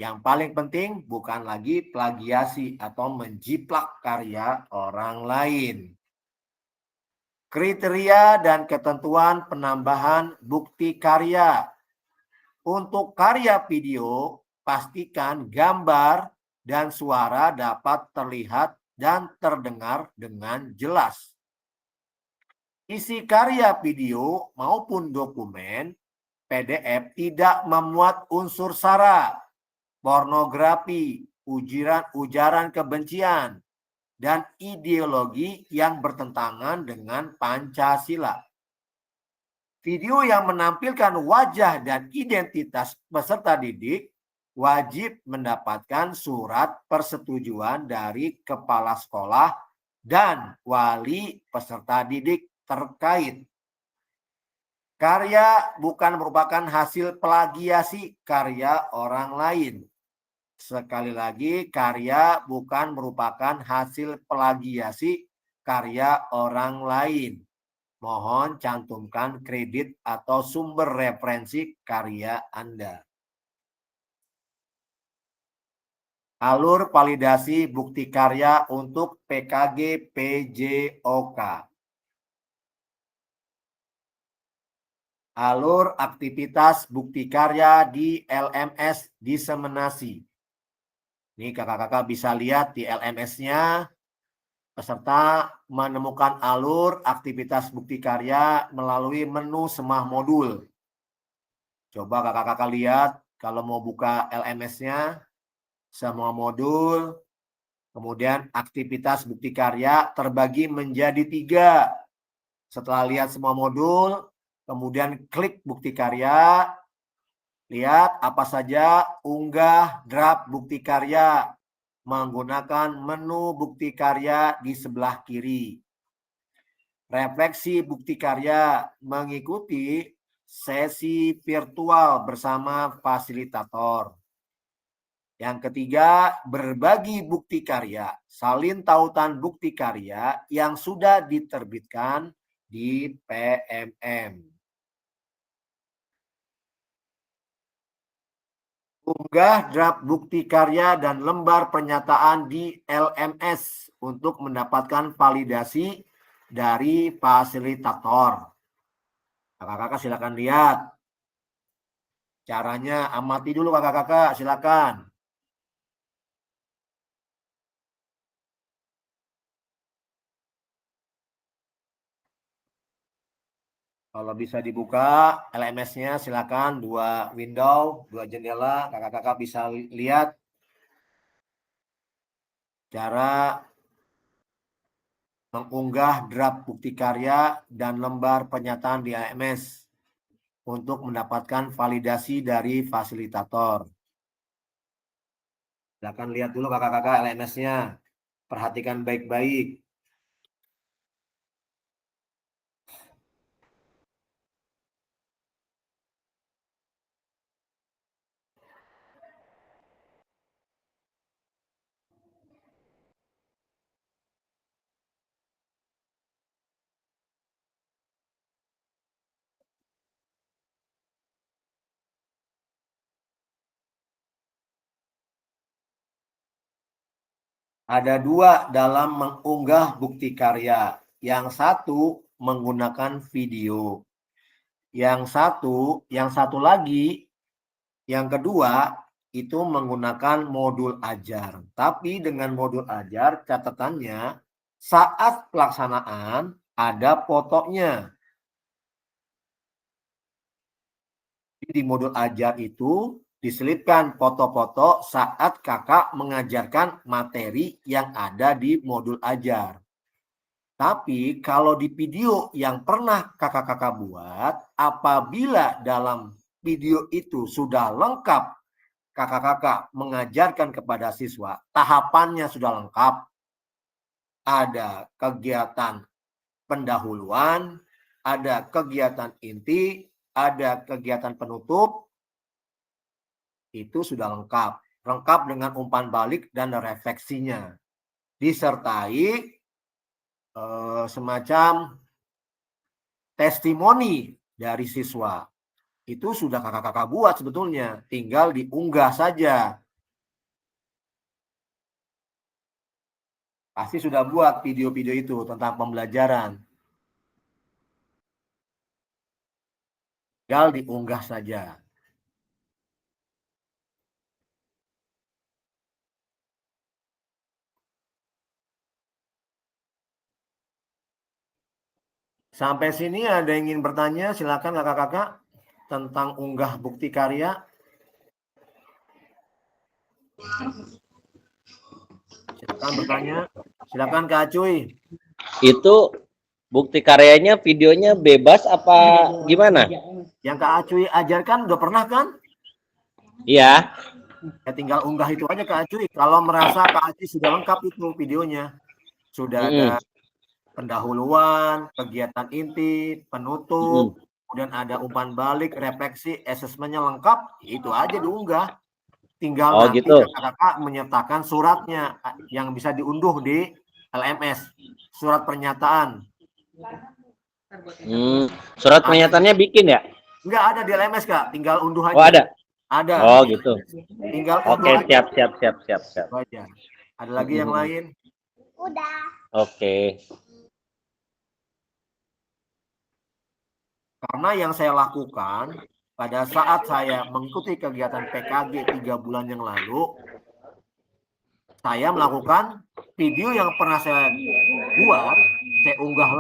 Yang paling penting bukan lagi plagiasi atau menjiplak karya orang lain. Kriteria dan ketentuan penambahan bukti karya. Untuk karya video, pastikan gambar dan suara dapat terlihat dan terdengar dengan jelas. Isi karya video maupun dokumen PDF tidak memuat unsur sara, pornografi, ujaran kebencian, dan ideologi yang bertentangan dengan Pancasila. Video yang menampilkan wajah dan identitas peserta didik wajib mendapatkan surat persetujuan dari kepala sekolah dan wali peserta didik terkait. Karya bukan merupakan hasil plagiasi karya orang lain. Sekali lagi, karya bukan merupakan hasil plagiasi karya orang lain. Mohon cantumkan kredit atau sumber referensi karya Anda. Alur validasi bukti karya untuk PKG PJOK. Alur aktivitas bukti karya di LMS diseminasi. Ini kakak-kakak bisa lihat di LMS-nya. Peserta menemukan alur aktivitas bukti karya melalui menu semua modul. Coba kakak-kakak lihat kalau mau buka LMS-nya, semua modul, kemudian aktivitas bukti karya terbagi menjadi 3. Setelah lihat semua modul, kemudian klik bukti karya, lihat apa saja, unggah draft bukti karya menggunakan menu bukti karya di sebelah kiri. Refleksi bukti karya mengikuti sesi virtual bersama fasilitator. Yang ketiga, berbagi bukti karya, salin tautan bukti karya yang sudah diterbitkan di PMM. Unggah draft bukti karya dan lembar pernyataan di LMS untuk mendapatkan validasi dari fasilitator. Kakak-kakak silakan lihat. Caranya amati dulu kakak-kakak, silakan. Kalau bisa dibuka LMS-nya silakan, 2 window, 2 jendela, kakak-kakak bisa lihat cara mengunggah draft bukti karya dan lembar pernyataan di LMS untuk mendapatkan validasi dari fasilitator. Silakan lihat dulu kakak-kakak LMS-nya, perhatikan baik-baik. Ada 2 dalam mengunggah bukti karya. Yang satu menggunakan video. Yang satu lagi, yang kedua itu menggunakan modul ajar. Tapi dengan modul ajar catatannya saat pelaksanaan ada fotonya. Di modul ajar itu diselipkan foto-foto saat kakak mengajarkan materi yang ada di modul ajar. Tapi kalau di video yang pernah kakak-kakak buat, apabila dalam video itu sudah lengkap kakak-kakak mengajarkan kepada siswa, tahapannya sudah lengkap, ada kegiatan pendahuluan, ada kegiatan inti, ada kegiatan penutup, itu sudah lengkap. Lengkap dengan umpan balik dan refleksinya. Disertai semacam testimoni dari siswa. Itu sudah kakak-kakak buat sebetulnya. Tinggal diunggah saja. Pasti sudah buat video-video itu tentang pembelajaran. Tinggal diunggah saja. Sampai sini ada yang ingin bertanya? Silakan kakak-kakak tentang unggah bukti karya. Silakan bertanya. Silakan Kak Acuy. Itu bukti karyanya videonya bebas apa gimana? Yang Kak Acuy ajarkan udah pernah kan? Iya. Ya tinggal unggah itu aja Kak Acuy. Kalau merasa Kak Acuy sudah lengkap itu videonya. Sudah ada pendahuluan, kegiatan inti, penutup, kemudian ada umpan balik, refleksi, asesmennya lengkap, itu aja diunggah. Tinggal nanti gitu. kakak-kakak menyertakan suratnya yang bisa diunduh di LMS, surat pernyataan. Surat pernyataannya bikin ya? Enggak ada di LMS Kak, tinggal unduh aja. Oh ada? Ada. Oh gitu. Tinggal Oke, siap. aja. Ada lagi yang lain? Udah. Oke. Karena yang saya lakukan pada saat saya mengikuti kegiatan PKG 3 bulan yang lalu, saya melakukan video yang pernah saya buat, saya unggah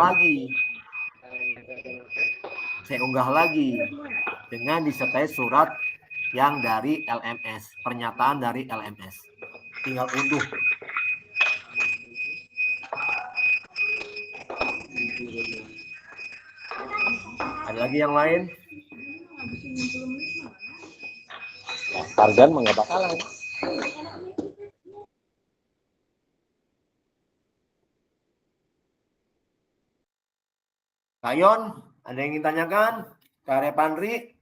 lagi dengan disertai surat yang dari LMS, pernyataan dari LMS. Tinggal unduh. Ada lagi yang lain? Targan mah nggak bakalan. Kayon, ada yang ingin tanyakan? Kak Repandri?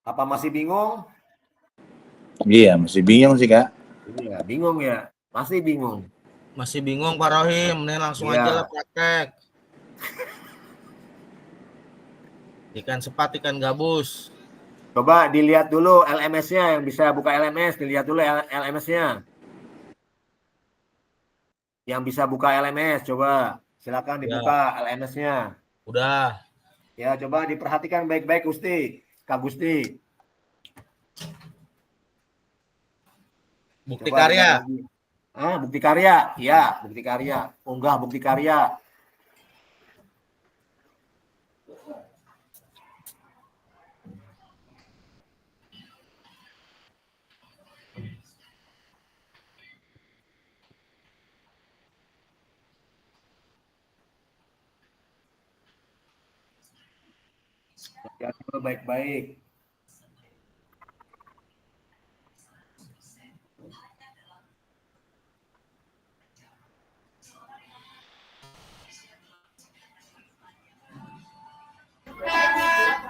Apa masih bingung? Iya, masih bingung sih, Kak. Iya, bingung ya? Masih bingung. Masih bingung Pak Rohim, mending langsung aja lah praktek. Ikan sepat, ikan gabus. Coba dilihat dulu LMS-nya, yang bisa buka LMS, dilihat dulu LMS-nya. Yang bisa buka LMS, coba silakan dibuka LMS-nya. Udah. Ya, coba diperhatikan baik-baik Gusti, Kak Gusti. Bukti karya. Bukti karya. Ya, bukti karya. Unggah bukti karya. Lihat dulu baik-baik.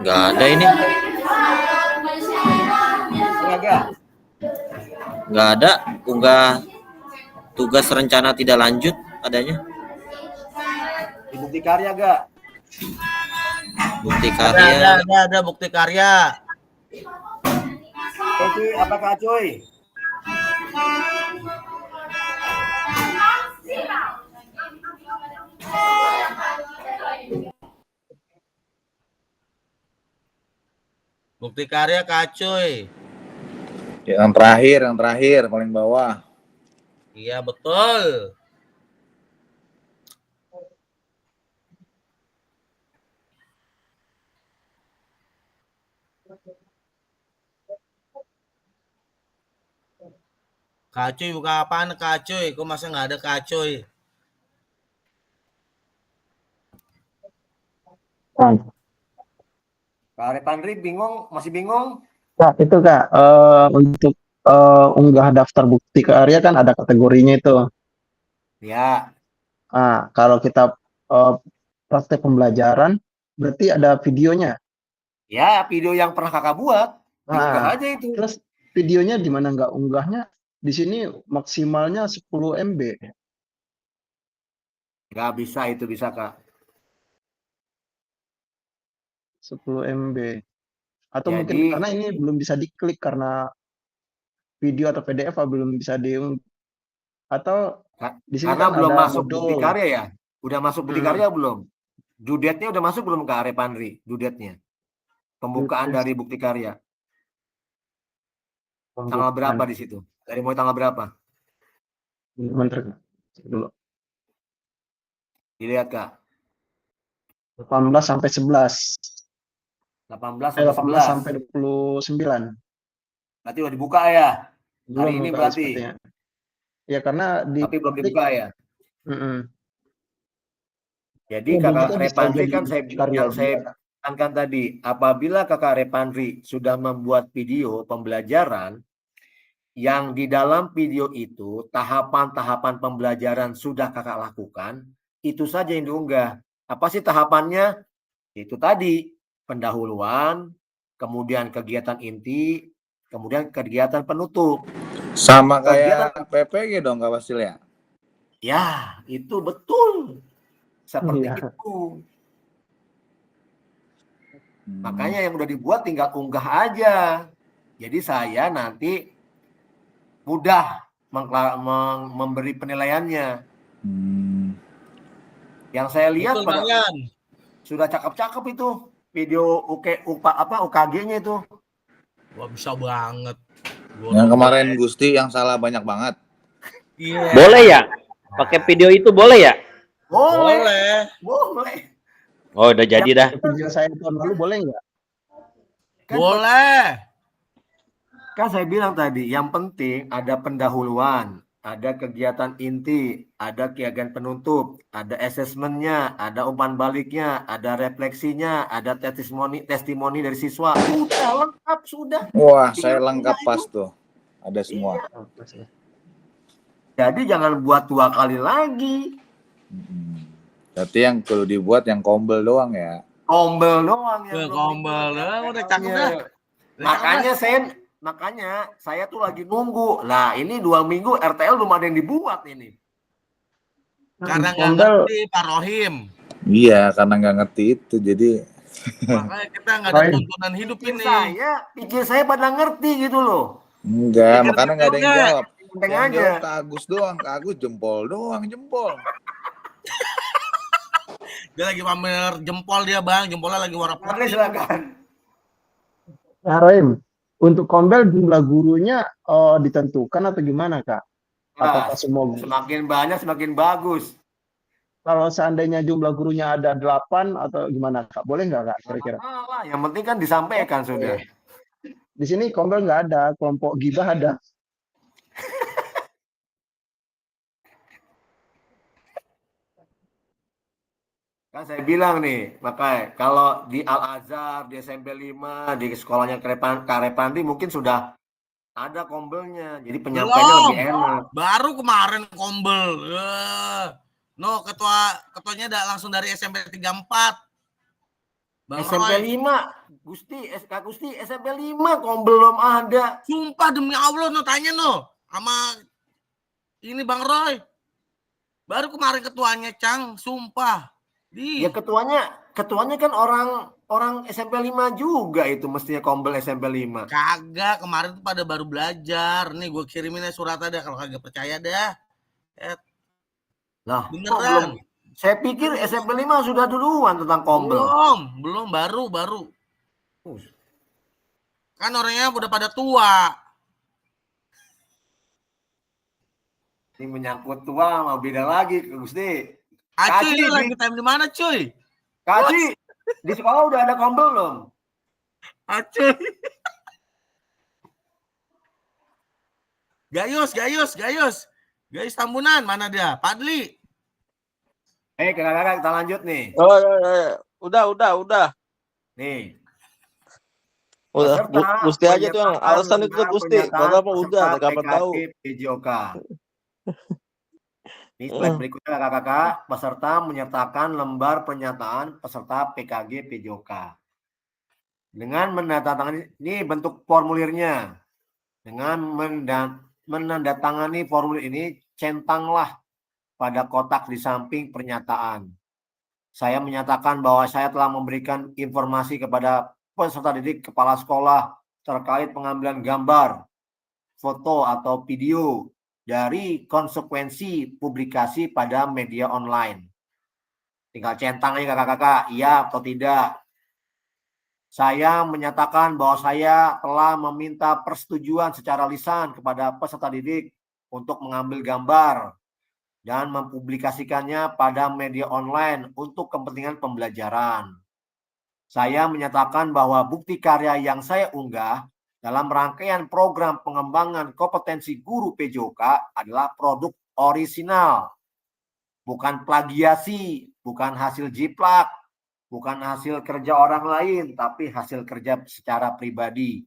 Nggak ada ini. Nggak ada. Unggah tugas rencana tidak lanjut adanya. Di bukti karya gak? Bukti karya. Ada bukti karya. Oke, apakah Coy? Bukti karya Kak Cuy. Yang terakhir paling bawah. Iya betul. Kacoy buka apaan kacoy? Kok masa nggak ada kacoy? Nah, Kak Repandri bingung, masih bingung? Kak, itu Kak, untuk unggah daftar bukti karya kan ada kategorinya itu. Ya, Nah, kalau kita eh, praktek pembelajaran, berarti ada videonya. ya video yang pernah kakak buat, diunggah Nah, aja itu. terus videonya di mana nggak unggahnya? Di sini maksimalnya 10 MB. Nggak bisa itu bisa kak. 10 MB. Atau mungkin Jadi karena ini belum bisa diklik karena video atau PDF belum bisa atau di sini karena kan belum ada masuk bukti modul. karya ya. Udah masuk bukti Mm-mm. karya belum? Judetnya udah masuk belum Kak Repandri? Judetnya. Pembukaan dari bukti karya. Tanggal berapa di situ? Dari mulai tanggal berapa? Bentar, dulu. Dilihat Kak. 18 sampai 11. 18 sampai 18 11. sampai 29. Berarti udah dibuka ya? Belum Hari ini Kak, berarti. sepertinya. Ya karena di Tapi belum dibuka ya? Mm-mm. Jadi Oh, Kakak kita bisa Repandri jadi kan karya yang saya juga, Kak. tekankan tadi, apabila Kakak Repandri sudah membuat video pembelajaran yang di dalam video itu tahapan-tahapan pembelajaran sudah Kakak lakukan, itu saja yang diunggah. Apa sih tahapannya? Itu tadi, pendahuluan, kemudian kegiatan inti, kemudian kegiatan penutup. Sama Kegiatan kayak PPG dong Kak Basil ya? ya, itu betul. Seperti Iya. itu. Makanya yang udah dibuat tinggal unggah aja. Jadi saya nanti mudah memberi penilaiannya. Yang saya lihat Betul Bang Yan. sudah cakep-cakep itu video UKG-nya itu. Wah bisa banget. Yang kemarin Gusti yang salah banyak banget. Iya. Boleh ya? Pakai video itu boleh ya? Boleh. Boleh. Oh, udah jadi dah. Video saya tahun lalu boleh nggak? Boleh. Kan saya bilang tadi, yang penting ada pendahuluan, ada kegiatan inti, ada kegiatan penutup, ada asesmennya, ada umpan baliknya, ada refleksinya, ada testimoni dari siswa. Udah lengkap sudah. Wah, saya lengkap pas tuh. Ada semua. Iya. Jadi jangan buat 2 kali lagi. Berarti yang perlu dibuat yang kombel doang ya. Kombel doang ya. Kombel doang udah cakep dah. Makanya saya tuh lagi nunggu. Nah, ini 2 minggu RTL belum ada yang dibuat ini. Karena nggak ngerti Pak Rohim. Iya, karena nggak ngerti itu jadi. Makanya kita nggak ada tuntunan hidup ini. Pikir saya pada ngerti gitu loh. Enggak, makanya nggak ada yang jawab. Penting Yang aja. jawab Kak Agus doang, Kak Agus jempol doang, jempol. Dia lagi pamer jempol dia Bang, jempolnya lagi warna putih. Silakan. Nah, Rohim, untuk kombel jumlah gurunya ditentukan atau gimana, Kak? Atau semua Semakin banyak semakin bagus. kalau seandainya jumlah gurunya ada 8 atau gimana, Kak? Boleh nggak, Kak, kira-kira? Yang penting kan disampaikan sudah. Di sini kombel nggak ada, kelompok gibah ada. Kan saya bilang nih, makanya kalau di Al-Azhar, di SMP 5, di sekolahnya Karepandi mungkin sudah ada kombelnya. Jadi penyampaiannya lebih enak. Baru kemarin kombel. No, ketuanya langsung dari SMP 34. Bang SMP Roy. 5, Kak Gusti, SMP 5 kombel belum ada. Sumpah demi Allah no tanya no sama ini Bang Roy. Baru kemarin ketuanya Cang, sumpah. Ya ketuanya kan orang SMP 5 juga itu mestinya kombel SMP 5. Kagak, kemarin tuh pada baru belajar. Nih gue kirimin surat ada kalau kagak percaya dah. Lah, beneran. Saya pikir SMP 5 sudah duluan tentang kombel. Belum, baru. Kan orangnya udah pada tua. Ini menyangkut tua mau beda lagi, Gusti. Cuy, lu lagi time di mana, cuy? Kaci, di sekolah udah ada kombel belum? Cuy. Gayus. Gayus Tambunan, mana dia? Padli. Kakak-kakak kita lanjut nih. Oh, udah. Nih. Udah, Peserta Gusti aja tuh yang menyatakan alasan itu tuh lembar Gusti. pernyataan Kalau apa udah, peserta kapan tahu. PKG PJOK. Ini slide berikutnya kakak-kakak. Peserta menyertakan lembar pernyataan peserta PKG PJOK. Dengan menandatangani, ini bentuk formulirnya. Dengan menandatangani formulir ini, centanglah pada kotak di samping pernyataan. Saya menyatakan bahwa saya telah memberikan informasi kepada peserta didik kepala sekolah terkait pengambilan gambar, foto atau video dari konsekuensi publikasi pada media online. Tinggal centang aja kakak-kakak, iya atau tidak. Saya menyatakan bahwa saya telah meminta persetujuan secara lisan kepada peserta didik untuk mengambil gambar dan mempublikasikannya pada media online untuk kepentingan pembelajaran. Saya menyatakan bahwa bukti karya yang saya unggah dalam rangkaian program pengembangan kompetensi guru PJOK adalah produk orisinal, bukan plagiasi, bukan hasil jiplak, bukan hasil kerja orang lain, tapi hasil kerja secara pribadi.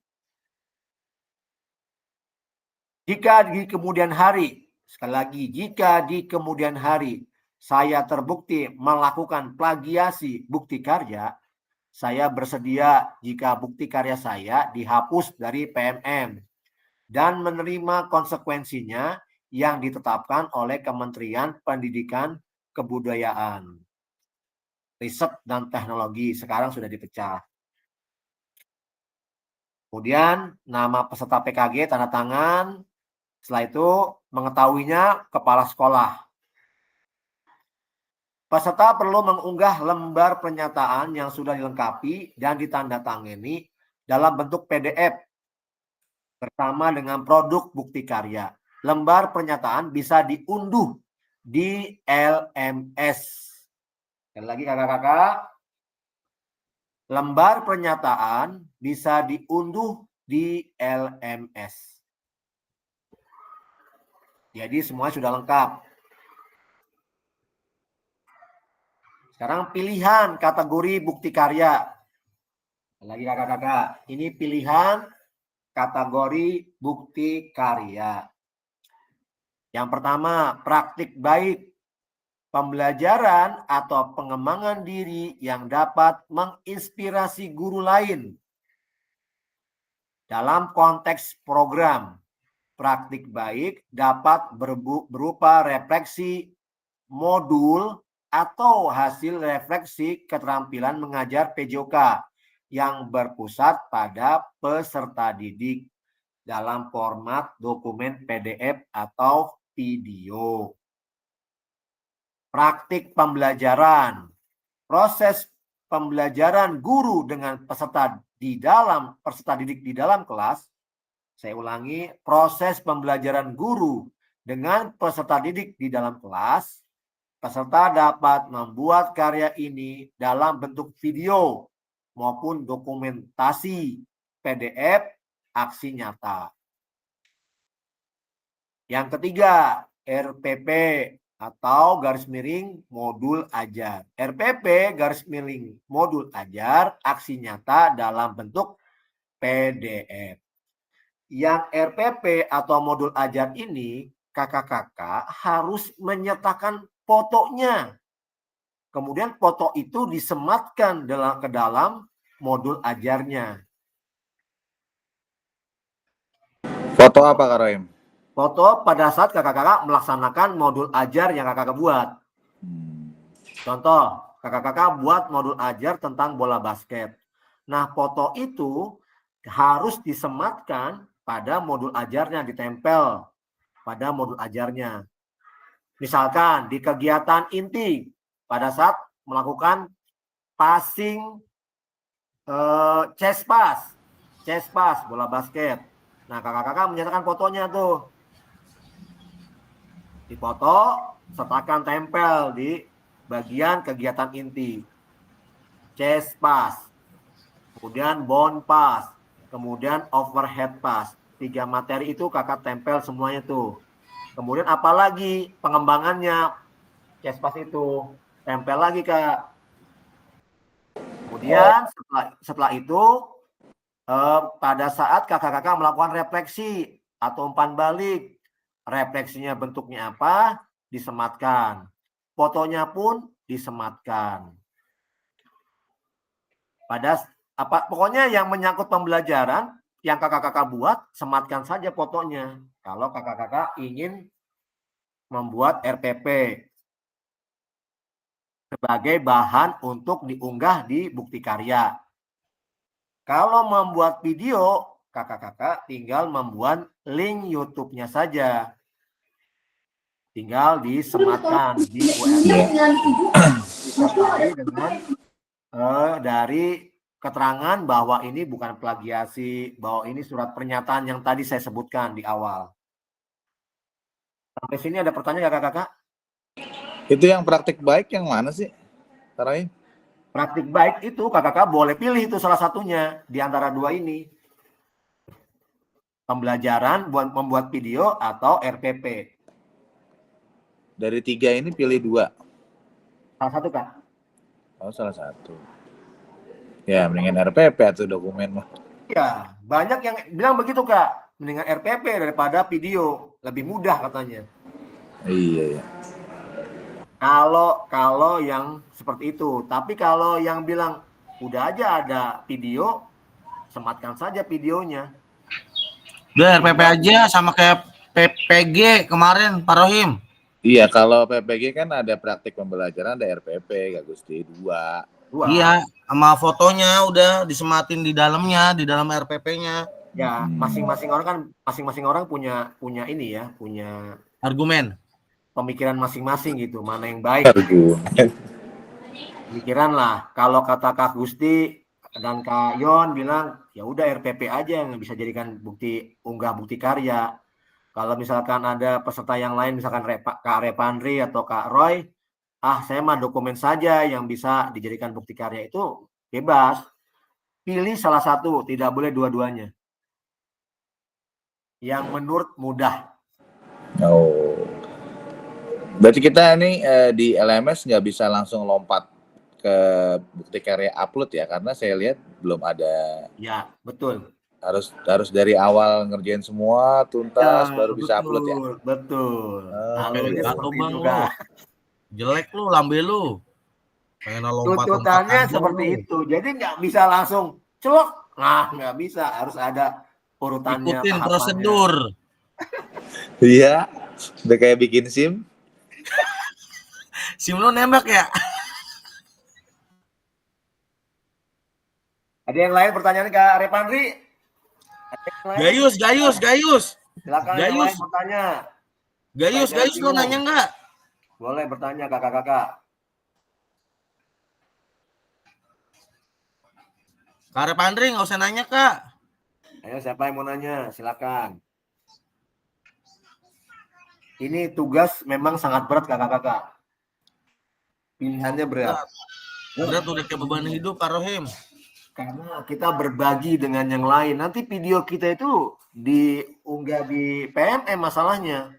Jika di kemudian hari, sekali lagi, jika di kemudian hari saya terbukti melakukan plagiasi bukti karya, saya bersedia jika bukti karya saya dihapus dari PMM dan menerima konsekuensinya yang ditetapkan oleh Kementerian Pendidikan Kebudayaan, Riset dan Teknologi. Sekarang sudah dipecah. Kemudian nama peserta PKG tanda tangan. Setelah itu mengetahuinya kepala sekolah. Peserta perlu mengunggah lembar pernyataan yang sudah dilengkapi dan ditandatangani dalam bentuk PDF bersama dengan produk bukti karya. Lembar pernyataan bisa diunduh di LMS. Sekali lagi kakak-kakak, lembar pernyataan bisa diunduh di LMS. Jadi semua sudah lengkap. Sekarang pilihan kategori bukti karya. Lagi kakak-kakak, ini pilihan kategori bukti karya. Yang pertama, praktik baik. Pembelajaran atau pengembangan diri yang dapat menginspirasi guru lain. Dalam konteks program, praktik baik dapat berupa refleksi modul atau hasil refleksi keterampilan mengajar PJOK yang berpusat pada peserta didik dalam format dokumen PDF atau video. Praktik pembelajaran. Proses pembelajaran guru dengan peserta didik di dalam kelas. Saya ulangi, proses pembelajaran guru dengan peserta didik di dalam kelas. Peserta dapat membuat karya ini dalam bentuk video maupun dokumentasi PDF aksi nyata. Yang ketiga, RPP atau garis miring modul ajar. RPP garis miring modul ajar aksi nyata dalam bentuk PDF. Yang RPP atau modul ajar ini kakak-kakak harus menyertakan fotonya. Kemudian foto itu disematkan ke dalam modul ajarnya. Foto apa Kak Rohim? Foto pada saat kakak-kakak melaksanakan modul ajar yang kakak buat. Contoh, kakak-kakak buat modul ajar tentang bola basket. Nah, foto itu harus disematkan pada modul ajarnya, ditempel pada modul ajarnya. Misalkan di kegiatan inti pada saat melakukan passing chest pass bola basket. Nah, kakak-kakak menyertakan fotonya tuh. Dipoto, sertakan tempel di bagian kegiatan inti. Chest pass, kemudian bound pass, kemudian overhead pass. 3 materi itu kakak tempel semuanya tuh. Kemudian apalagi pengembangannya Kespas itu tempel lagi Kak. Kemudian setelah itu pada saat kakak-kakak melakukan refleksi atau umpan balik, refleksinya bentuknya apa, disematkan. Fotonya pun disematkan. Pokoknya yang menyangkut pembelajaran yang kakak-kakak buat, sematkan saja fotonya. Kalau kakak-kakak ingin membuat RPP sebagai bahan untuk diunggah di bukti karya. Kalau membuat video, kakak-kakak tinggal membuat link YouTube-nya saja. Tinggal disematkan di disertai dengan dari keterangan bahwa ini bukan plagiasi, bahwa ini surat pernyataan yang tadi saya sebutkan di awal. Sampai sini ada pertanyaan kakak-kakak? Itu yang praktik baik yang mana sih, Tarai? Praktik baik itu kakak-kakak boleh pilih itu salah satunya di antara dua ini. Pembelajaran buat membuat video atau RPP. Dari 3 ini pilih 2. Salah satu Kak. Oh, salah satu. Ya, mendingan RPP atau dokumen mah. Ya, banyak yang bilang begitu Kak. Mendingan RPP daripada video. Lebih mudah katanya. Iya, ya. Kalau yang seperti itu. Tapi kalau yang bilang udah aja ada video, sematkan saja videonya. Udah RPP aja sama kayak PPG kemarin Pak Rohim. Iya, kalau PPG kan ada praktik pembelajaran, ada RPP, Kak Gusti, 2. Iya, sama fotonya udah disematin di dalamnya, di dalam RPP-nya. Ya, masing-masing orang punya ini ya, punya argumen. Pemikiran masing-masing gitu, mana yang baik. Pemikiran lah. Kalau kata Kak Gusti dan Kak Yon bilang, ya udah RPP aja yang bisa jadikan unggah bukti karya. Kalau misalkan ada peserta yang lain, misalkan Kak Repandri atau Kak Roy, saya mah dokumen saja yang bisa dijadikan bukti karya, itu bebas. Pilih salah satu, tidak boleh dua-duanya. Yang menurut mudah. Oh. Berarti kita ini di LMS nggak bisa langsung lompat ke bukti karya upload ya, karena saya lihat belum ada. Ya, betul. Harus dari awal ngerjain semua tuntas baru bisa upload ya. Betul. Jelek lu lambe lu. Tuntutannya seperti itu. Jadi nggak bisa langsung celok. Nah, nggak bisa. Harus ada urutannya. Ikutin prosedur. Iya. Udah kayak bikin SIM. SIM lu nembak ya? Ada yang lain pertanyaan Kak Repandri? Gayus. Silakan yang lain bertanya. Gayus lu nanya nggak? Boleh bertanya kakak-kakak. Kak Repandri nggak usah nanya Kak. Ayo siapa yang mau nanya? Silakan. Ini tugas memang sangat berat kakak-kakak. Pilihannya berat. Berat udah kayak beban hidup Pak Rohim. Karena kita berbagi dengan yang lain. Nanti video kita itu diunggah di PMM masalahnya.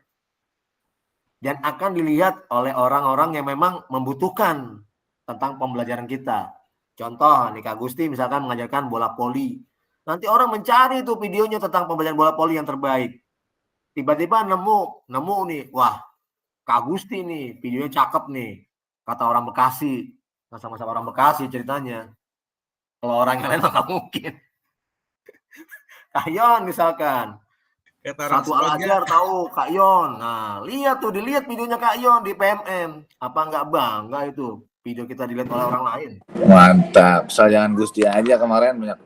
Dan akan dilihat oleh orang-orang yang memang membutuhkan tentang pembelajaran kita. Contoh, nih Kak Gusti misalkan mengajarkan bola voli. Nanti orang mencari tuh videonya tentang pembelajaran bola voli yang terbaik. Tiba-tiba nemu nih, wah Kak Gusti nih, videonya cakep nih. Kata orang Bekasi. Sama-sama orang Bekasi ceritanya. Kalau orang yang lain nggak mungkin. Kak Yon misalkan. Satu Al-Azhar tahu Kak Yon. Nah, dilihat videonya Kak Yon di PMM. Apa nggak bangga itu video kita dilihat oleh orang lain? Mantap. Asal jangan Gusti aja kemarin banyak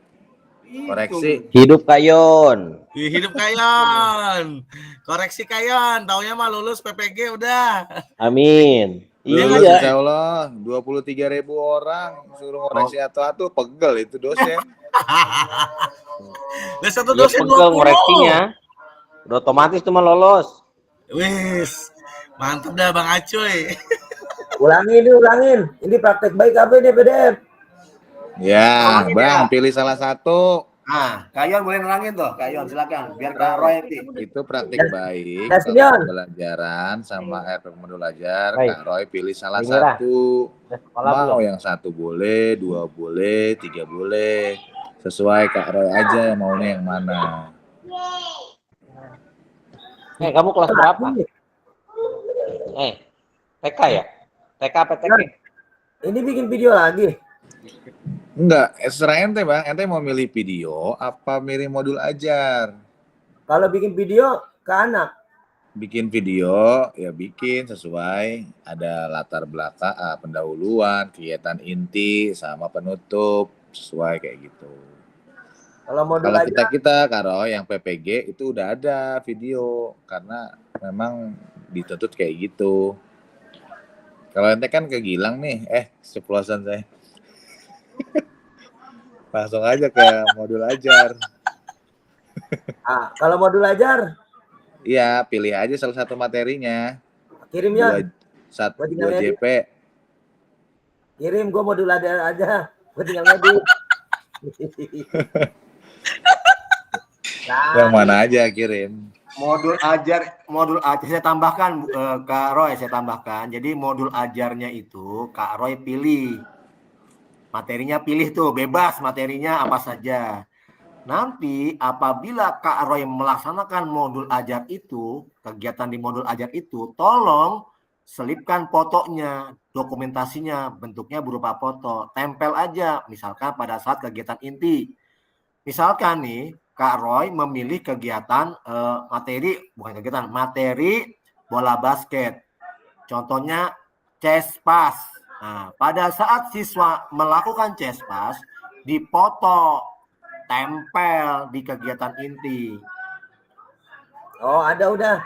koreksi. Hidup Kak Yon. Hidup Kak Yon. Koreksi Kak Yon. Taunya mah lulus PPG udah. Amin. Lulus Iya. insya Allah 23.000 orang suruh ngoreksi atau pegel itu dosen. Dan satu dosen pegel ngoreksinya. Udah otomatis cuma lolos. Wis. Mantap dah Bang Acoy. Ulangin. Ini praktek baik apa ini PDF? Ya, Bang, pilih salah satu. Nah, Kak Yon boleh nerangin tuh, Kak Yon silakan. Biar Kak Roy nanti. Itu praktik baik Das kalau Yon. pembelajaran sama modul ajar. Baik. Kak Roy pilih salah Dengar. satu. Udah sekolah Mau belum? yang satu boleh, 2 boleh, 3 boleh. Sesuai Kak Roy aja yang maunya yang mana. Kamu kelas berapa? TK ya? TK apa TK? Ini bikin video lagi. Enggak, serah ente bang. Ente mau milih video apa milih modul ajar? Kalau bikin video ke anak. Bikin video ya bikin sesuai ada latar belakang, pendahuluan, kegiatan inti sama penutup sesuai kayak gitu. Kalau modul Kalau ajar. kita Karo yang PPG itu udah ada video karena memang dituntut kayak gitu. Kalau ente kan ke Gilang nih, ceplosan saya. Langsung aja ke modul ajar. Kalau modul ajar, Iya, pilih aja salah satu materinya. kirim ya. 2 JP. Kirim, gue modul ajar aja. Gue tinggal ngedit. Yang mana aja kirim. Modul ajar saya tambahkan Kak Roy, saya tambahkan. Jadi modul ajarnya itu Kak Roy pilih. Materinya pilih tuh, bebas materinya apa saja. Nanti apabila Kak Roy melaksanakan modul ajar itu, kegiatan di modul ajar itu, tolong selipkan fotonya, dokumentasinya, bentuknya berupa foto. Tempel aja, misalkan pada saat kegiatan inti. Misalkan nih, Kak Roy memilih kegiatan materi bola basket. Contohnya chest pass. Nah, pada saat siswa melakukan chest pass, dipoto, tempel di kegiatan inti. Oh, ada udah.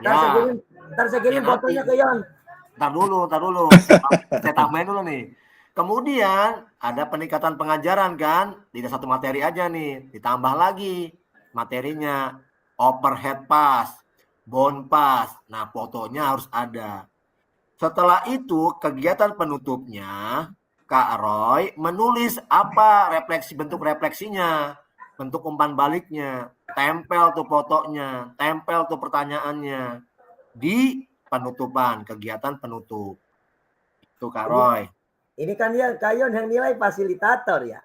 Ntar saya kirim fotonya ke Yon. Ntar dulu. Saya tambahin dulu nih. Kemudian ada peningkatan pengajaran kan, tidak satu materi aja nih, ditambah lagi materinya overhead pass, bound pass. Nah, fotonya harus ada. Setelah itu kegiatan penutupnya Kak Roy menulis apa bentuk refleksinya, bentuk umpan baliknya, tempel tuh fotonya, tempel tuh pertanyaannya di penutupan, kegiatan penutup. Itu Kak Roy. Ini kan dia Kayon yang nilai fasilitator ya.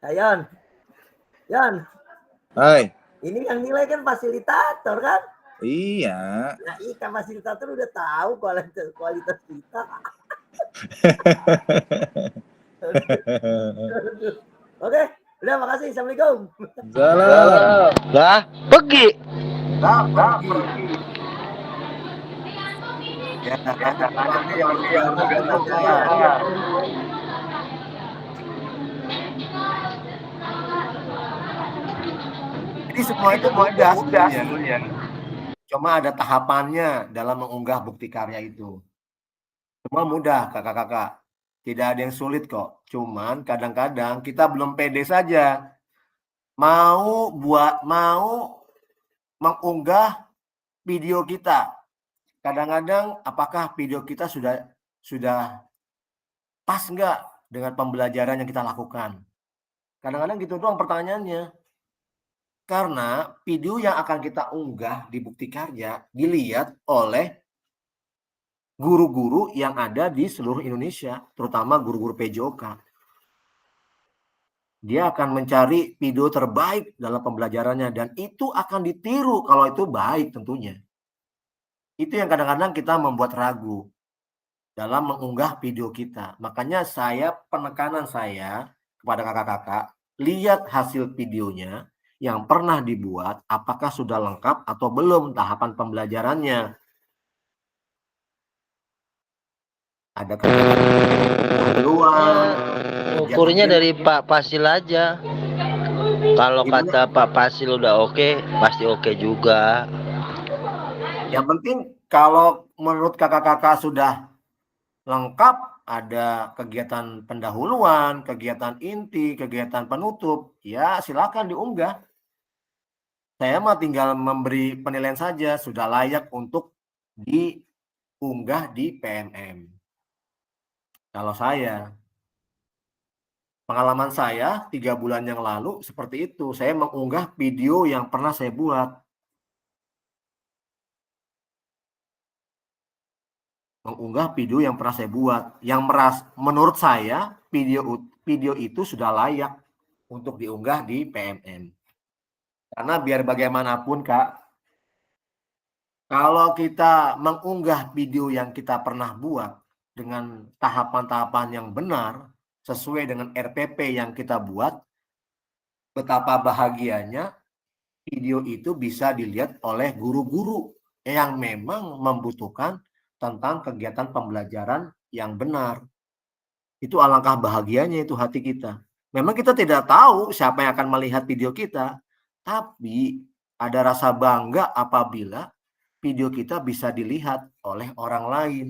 Kayon. Yon. Hai. Ini yang nilai kan fasilitator kan? Iya. Nah, ikan fasilitator udah tahu kualitas kita. Oke, udah makasih. Assalamualaikum. Salam. Lah, pergi. Ya, jadi semua itu mudah sebenarnya. Cuma ada tahapannya dalam mengunggah bukti karya itu. Semua mudah, kakak-kakak. Tidak ada yang sulit kok. Cuman kadang-kadang kita belum pede saja. Mau mengunggah video kita. Kadang-kadang apakah video kita sudah pas nggak dengan pembelajaran yang kita lakukan? Kadang-kadang gitu doang pertanyaannya. Karena video yang akan kita unggah di bukti karya dilihat oleh guru-guru yang ada di seluruh Indonesia, terutama guru-guru PJOK. Dia akan mencari video terbaik dalam pembelajarannya dan itu akan ditiru kalau itu baik tentunya. Itu yang kadang-kadang kita membuat ragu dalam mengunggah video kita. Makanya penekanan saya kepada kakak-kakak, lihat hasil videonya yang pernah dibuat, apakah sudah lengkap atau belum tahapan pembelajarannya. Ada keperluan. Ukurnya dari Pak Pasil aja. Kalau kata Pak Pasil udah oke, pasti oke juga. Yang penting kalau menurut kakak-kakak sudah lengkap, ada kegiatan pendahuluan, kegiatan inti, kegiatan penutup, ya silakan diunggah. Saya mah tinggal memberi penilaian saja, sudah layak untuk diunggah di PMM. Kalau saya. Pengalaman saya 3 bulan yang lalu seperti itu. Saya mengunggah video yang pernah saya buat. Yang menurut saya video itu sudah layak untuk diunggah di PMM. Karena biar bagaimanapun Kak, kalau kita mengunggah video yang kita pernah buat dengan tahapan-tahapan yang benar, sesuai dengan RPP yang kita buat, betapa bahagianya video itu bisa dilihat oleh guru-guru yang memang membutuhkan tentang kegiatan pembelajaran yang benar. Itu alangkah bahagianya itu hati kita. Memang kita tidak tahu siapa yang akan melihat video kita, tapi ada rasa bangga apabila video kita bisa dilihat oleh orang lain.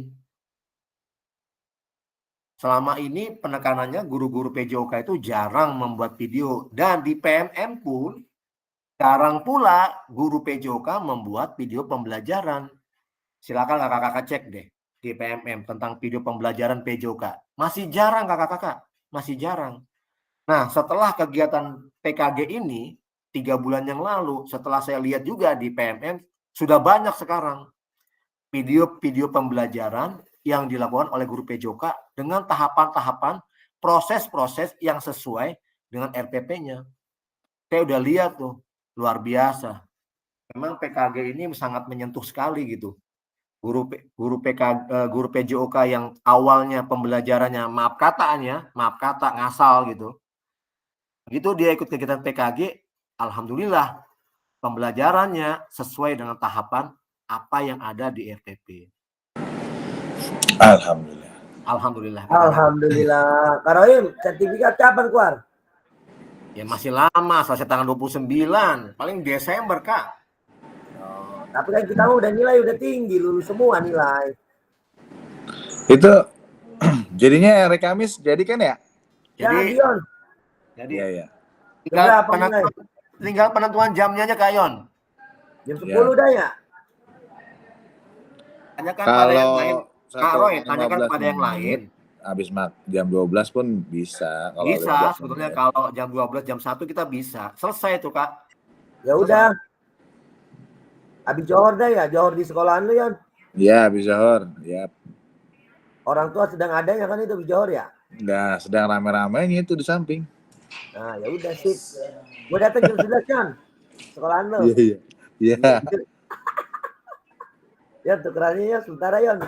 Selama ini penekanannya guru-guru PJOK itu jarang membuat video. Dan di PMM pun jarang pula guru PJOK membuat video pembelajaran. Silakan kakak-kakak cek deh di PMM tentang video pembelajaran PJOK. Masih jarang kakak-kakak, masih jarang. Nah setelah kegiatan PKG ini, 3 bulan yang lalu, setelah saya lihat juga di PMM, sudah banyak sekarang video-video pembelajaran yang dilakukan oleh guru PJOK dengan tahapan-tahapan proses-proses yang sesuai dengan RPP-nya. Saya udah lihat tuh, luar biasa. Memang PKG ini sangat menyentuh sekali gitu. Guru PJOK yang awalnya pembelajarannya maaf kata ngasal gitu. Begitu dia ikut kegiatan PKG, alhamdulillah pembelajarannya sesuai dengan tahapan apa yang ada di RPP. Alhamdulillah. Alhamdulillah. Kak Rohim, sertifikat kapan keluar? Ya masih lama, selesai tanggal 29, paling Desember Kak. Tapi kan kita udah nilai udah tinggi, lulus semua nilai. Itu jadinya hari Kamis jadi kan ya? Jadi Dion. Iya. Tinggal penentuan jamnya aja Kak Yon. Jam 10 dah ya? Tanyakan pada yang Kalau lain. Kak Roy, tanyakan pada yang lain. Habis jam 12 pun bisa. Kalau Bisa, 12 sebetulnya menit. kalau jam 12, jam 1 kita bisa. Selesai tuh Kak. Ya udah. Habis Johor dah ya, Johor di sekolahan lu ya. Iya, habis Johor. Ya. Orang tua sedang ada ya kan itu di Johor ya? Nah, sedang rame-ramenya itu di samping. Nah, ya udah sip. Gue datang jam 11 kan. Sekolahan lu. Iya. Ya tukerannya ya sebentar Yon.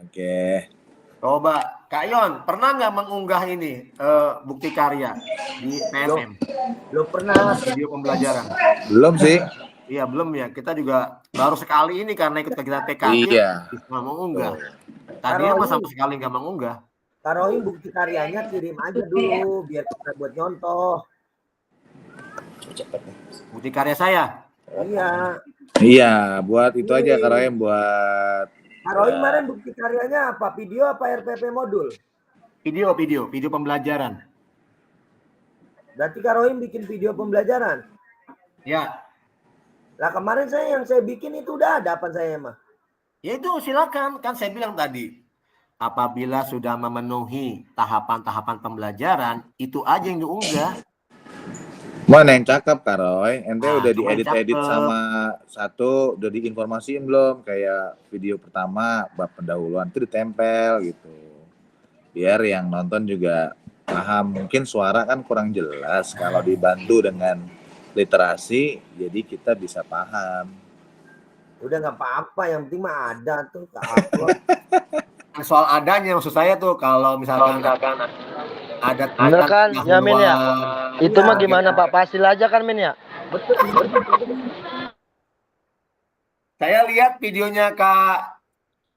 Oke. Coba, Kak Yon, pernah nggak mengunggah ini bukti karya di PMM? Belum pernah. Video pembelajaran. Belum sih. Iya, belum ya. Kita juga baru sekali ini karena ikut kegiatan PKG. Iya. Bisa mengunggah. Tadinya mah sama sekali nggak mengunggah. Kak Rohim bukti karyanya kirim aja dulu biar kita buat nyontoh. Bukti karya saya. Iya. Iya, buat itu aja Karoem buat Kak Rohim kemarin bukti karyanya apa? Video apa RPP modul? Video pembelajaran. Berarti Kak Rohim bikin video pembelajaran? Ya. Lah kemarin yang saya bikin itu udah ada apa saya mah? Ya itu silakan, kan saya bilang tadi. Apabila sudah memenuhi tahapan-tahapan pembelajaran, itu aja yang diunggah. mana yang cakep Karoy, ente Nah, udah cuma yang diedit-edit cakep. sama satu, udah diinformasiin belum? Kayak video pertama bab pendahuluan itu ditempel gitu. Biar yang nonton juga paham. Mungkin suara kan kurang jelas, kalau dibantu dengan literasi, jadi kita bisa paham. Udah nggak apa-apa, yang penting mah ada tuh Kak upload. Soal adanya maksud saya tuh kalau misalkan ada Bener kan, ya Min ya? Itu Iya, mah gimana Pak Pasil aja kan Min ya? Betul. Saya lihat videonya Kak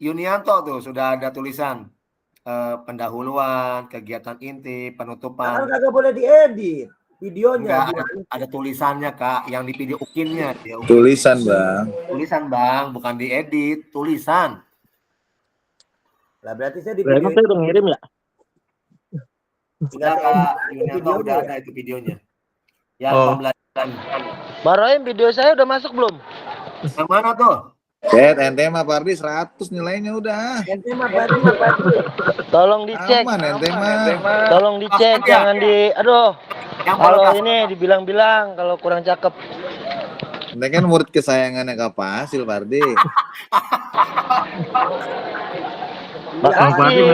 Yunianto tuh sudah ada tulisan pendahuluan, kegiatan inti, Kan penutupan. kagak boleh diedit videonya. Enggak, ada tulisannya Kak, yang di video ukinnya. Tulisan Bang. Tulisan Bang, bukan diedit, tulisan. Lah berarti saya di Berarti video saya udah ngirim ya? Sudah Kak Yunianto udah ada itu videonya. Yang Oh. pembelajaran. Baroim video saya udah masuk belum? Yang mana tuh? ente mah Pardi 100 nilainya udah. Ente mah Pardi. Tolong dicek. Aman ente mah. Tolong dicek, jangan aduh. Yang Kalau kalau ini dibilang-bilang kalau kurang cakep. Ente kan murid kesayangannya Kak Fasil, Pardi. Makasih.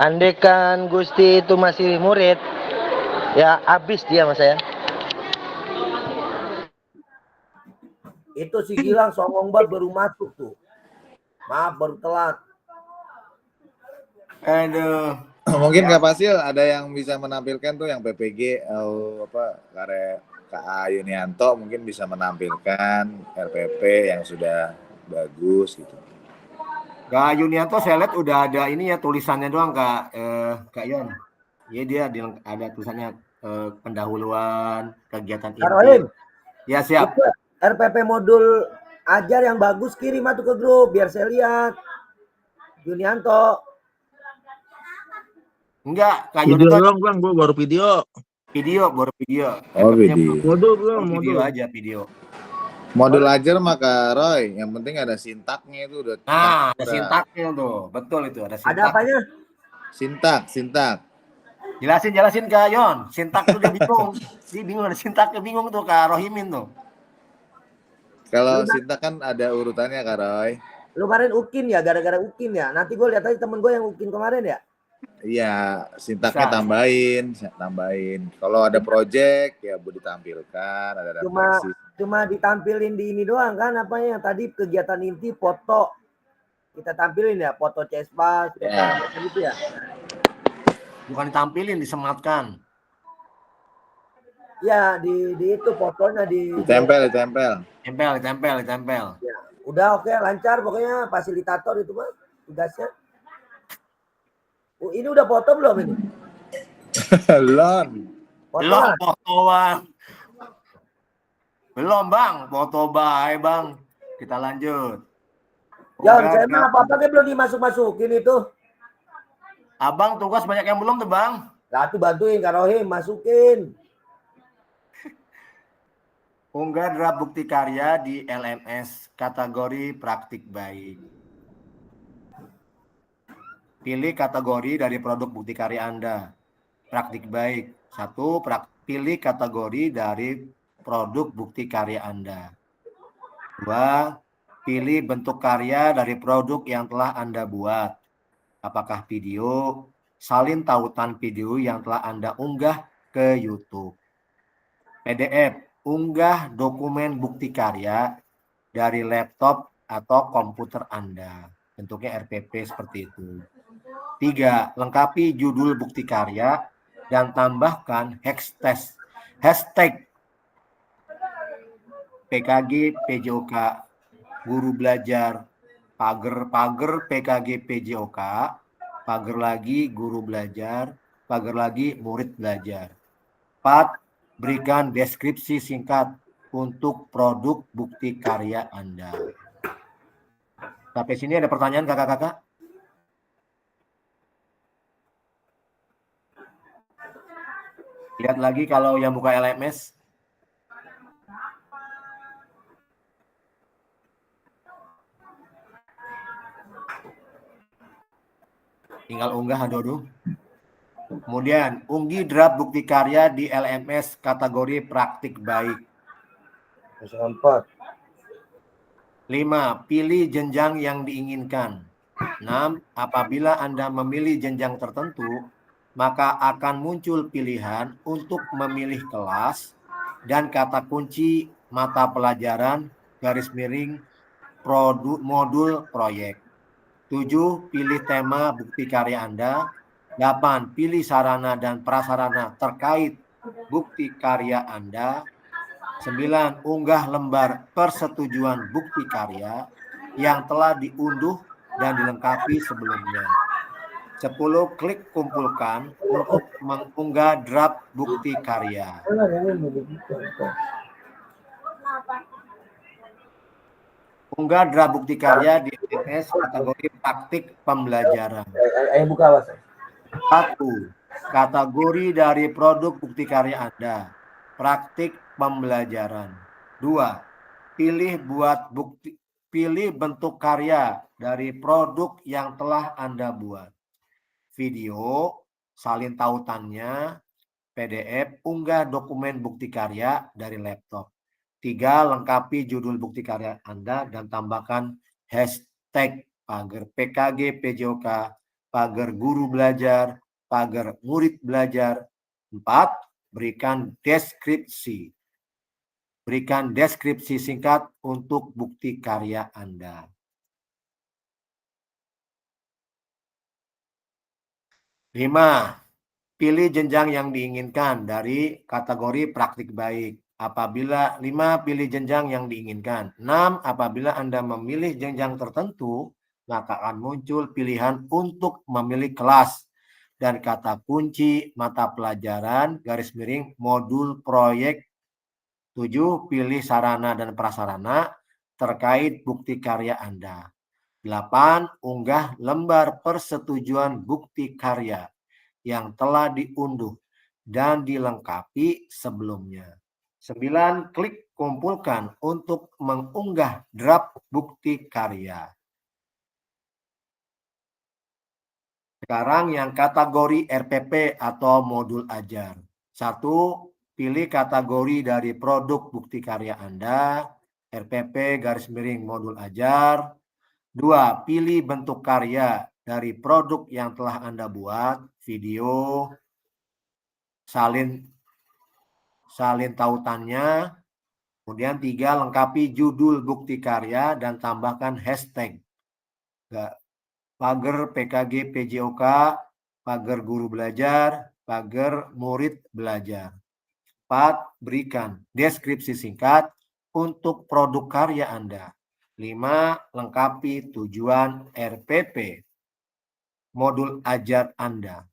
Andekan Gusti itu masih murid, ya habis dia sama saya. Itu si Gilang songong banget baru masuk tuh. Maaf baru telat. aduh. Mungkin Kak Fasil ada yang bisa menampilkan tuh yang PPG atau KA Yunianto mungkin bisa menampilkan RPP yang sudah bagus gitu. Kak Yunianto saya lihat udah ada ini ya tulisannya doang Kak Yon. Iya dia ada tulisannya pendahuluan kegiatan Kak Rohim. Ya siap. Itu RPP modul ajar yang bagus kirim tuh ke grup biar saya lihat. Yunianto. Enggak, Kak Video Yunianto doang bang, gue baru video. baru video. Oh, video. Modul belum, Video modul. aja video. Modul ajar mah Kak Roy, yang penting ada sintaknya itu udah. Nah, ada sintaknya tuh. Betul itu, ada sintak. Ada apanya? Sintak. Jelasin Kak Yon. Sintak tuh dia bingung. Dia bingung ada sintaknya bingung tuh Kak Rohimin tuh. Kalau sintak kan ada urutannya Kak Roy. Lu kemarin ukin ya, gara-gara ukin ya. Nanti gue lihat aja temen gue yang ukin kemarin ya. Iya, sintaknya Bisa. tambahin. Kalau ada project ya boleh ditampilkan, ada referensi. Cuma ditampilin di ini doang kan apanya yang tadi kegiatan inti foto. Kita tampilin ya foto Cespas gitu ya. Bukan ditampilin, disematkan. Ya di itu fotonya Ditempel. Ditempel. Ya, udah oke lancar pokoknya fasilitator itu mah tugasnya. Ini udah foto belum ini? Belum. Belum foto bang. Belum bang, foto bye bang. Kita lanjut. Ya, saya mah apa-apa kan belum dimasuk-masukin itu. Abang tugas banyak yang belum tuh bang. Lah tuh bantuin Kak Rohim masukin. Unggah draft bukti karya di LMS kategori praktik baik. Pilih kategori dari produk bukti karya Anda. Praktik baik. 1. Pilih kategori dari produk bukti karya Anda. 2. Pilih bentuk karya dari produk yang telah Anda buat. Apakah video, salin tautan video yang telah Anda unggah ke YouTube. PDF, unggah dokumen bukti karya dari laptop atau komputer Anda. Bentuknya RPP seperti itu. 3. Lengkapi judul bukti karya dan tambahkan hashtag PKG PJOK guru belajar, pagar PKG PJOK, pagar lagi guru belajar, pagar lagi murid belajar. 4. Berikan deskripsi singkat untuk produk bukti karya Anda. Sampai sini ada pertanyaan kakak-kakak? Lihat lagi kalau yang buka LMS. Tinggal unggah dulu. Kemudian unggih draft bukti karya di LMS kategori praktik baik. 4. 5. Pilih jenjang yang diinginkan. 6. Apabila Anda memilih jenjang tertentu, maka akan muncul pilihan untuk memilih kelas dan kata kunci mata pelajaran modul proyek. 7. Pilih tema bukti karya Anda. 8. Pilih sarana dan prasarana terkait bukti karya Anda. 9. Unggah lembar persetujuan bukti karya yang telah diunduh dan dilengkapi sebelumnya. 10. Klik kumpulkan untuk mengunggah draft bukti karya. Unggah draft bukti karya di LMS kategori praktik pembelajaran. 1. Kategori dari produk bukti karya Anda. Praktik pembelajaran. 2. Pilih bentuk karya dari produk yang telah Anda buat. Video, salin tautannya, PDF, unggah dokumen bukti karya dari laptop. 3. Lengkapi judul bukti karya Anda dan tambahkan hashtag pagar PKG PJOK, pagar guru belajar, pagar murid belajar. 4. Berikan deskripsi. Berikan deskripsi singkat untuk bukti karya Anda. 5. Pilih jenjang yang diinginkan dari kategori praktik baik. Apabila 5, pilih jenjang yang diinginkan. 6, apabila Anda memilih jenjang tertentu, maka akan muncul pilihan untuk memilih kelas dan kata kunci mata pelajaran _modul proyek. 7. Pilih sarana dan prasarana terkait bukti karya Anda. 8. Unggah lembar persetujuan bukti karya yang telah diunduh dan dilengkapi sebelumnya. 9. Klik kumpulkan untuk mengunggah draft bukti karya. Sekarang yang kategori RPP atau modul ajar. 1. Pilih kategori dari produk bukti karya Anda, RPP _modul ajar. 2. Pilih bentuk karya dari produk yang telah Anda buat, video, salin tautannya. Kemudian 3. Lengkapi judul bukti karya dan tambahkan hashtag pagar PKG PJOK, pagar guru belajar, pagar murid belajar. 4. Berikan deskripsi singkat untuk produk karya Anda. 5. Lengkapi tujuan RPP modul ajar Anda.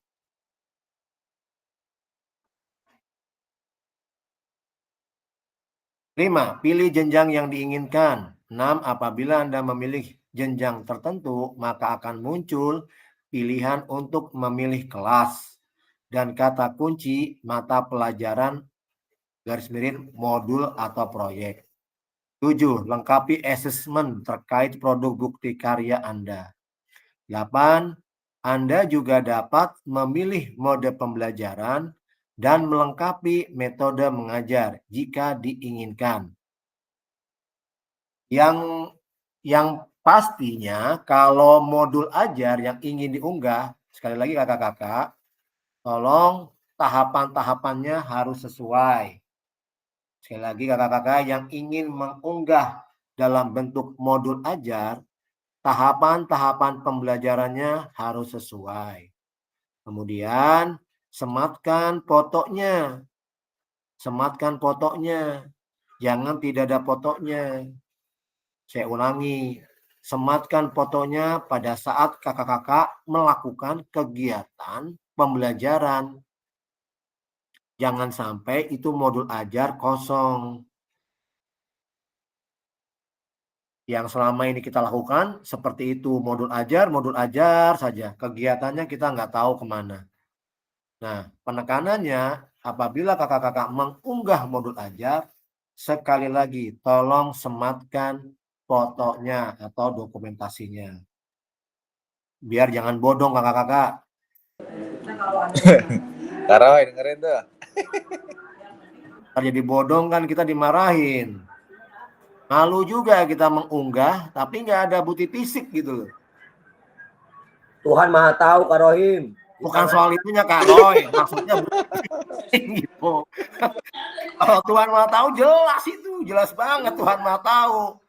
5. Pilih jenjang yang diinginkan. 6. Apabila Anda memilih jenjang tertentu, maka akan muncul pilihan untuk memilih kelas dan kata kunci mata pelajaran _modul atau proyek. 7. Lengkapi asesmen terkait produk bukti karya Anda. 8. Anda juga dapat memilih mode pembelajaran dan melengkapi metode mengajar jika diinginkan. Yang pastinya kalau modul ajar yang ingin diunggah, sekali lagi kakak-kakak, tolong tahapan-tahapannya harus sesuai. Sekali lagi kakak-kakak yang ingin mengunggah dalam bentuk modul ajar, tahapan-tahapan pembelajarannya harus sesuai. Kemudian sematkan fotonya. Sematkan fotonya. Jangan tidak ada fotonya. Saya ulangi. Sematkan fotonya pada saat kakak-kakak melakukan kegiatan pembelajaran. Jangan sampai itu modul ajar kosong. Yang selama ini kita lakukan seperti itu, modul ajar saja. Kegiatannya kita nggak tahu kemana. Nah, penekanannya apabila kakak-kakak mengunggah modul ajar, sekali lagi tolong sematkan fotonya atau dokumentasinya. Biar jangan bodong kakak-kakak. Taruh dengerin tuh. Jadi bodong kan kita dimarahin. Malu juga kita mengunggah, tapi nggak ada bukti fisik gitu loh. Tuhan Maha tahu, Kak Rohim. Bukan soal itunya Kak Roy, maksudnya gitu. Kalau Tuhan Maha tahu jelas itu, jelas banget Tuhan Maha tahu.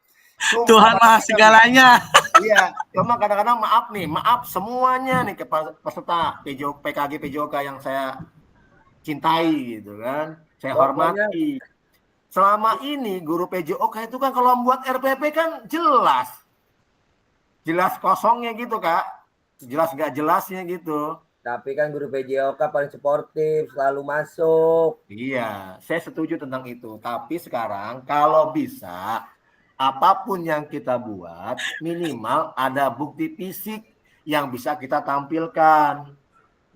Tuhan Maha segalanya. Iya, cuma kadang-kadang maaf semuanya nih ke peserta PKG PJOK yang saya cintai gitu kan, saya hormati. Selama ini guru PJOK itu kan kalau membuat RPP kan jelas kosongnya gitu Kak, jelas nggak jelasnya gitu. Tapi kan guru PJOK paling sportif, selalu masuk. Iya, saya setuju tentang itu. Tapi sekarang kalau bisa, apapun yang kita buat, minimal ada bukti fisik yang bisa kita tampilkan.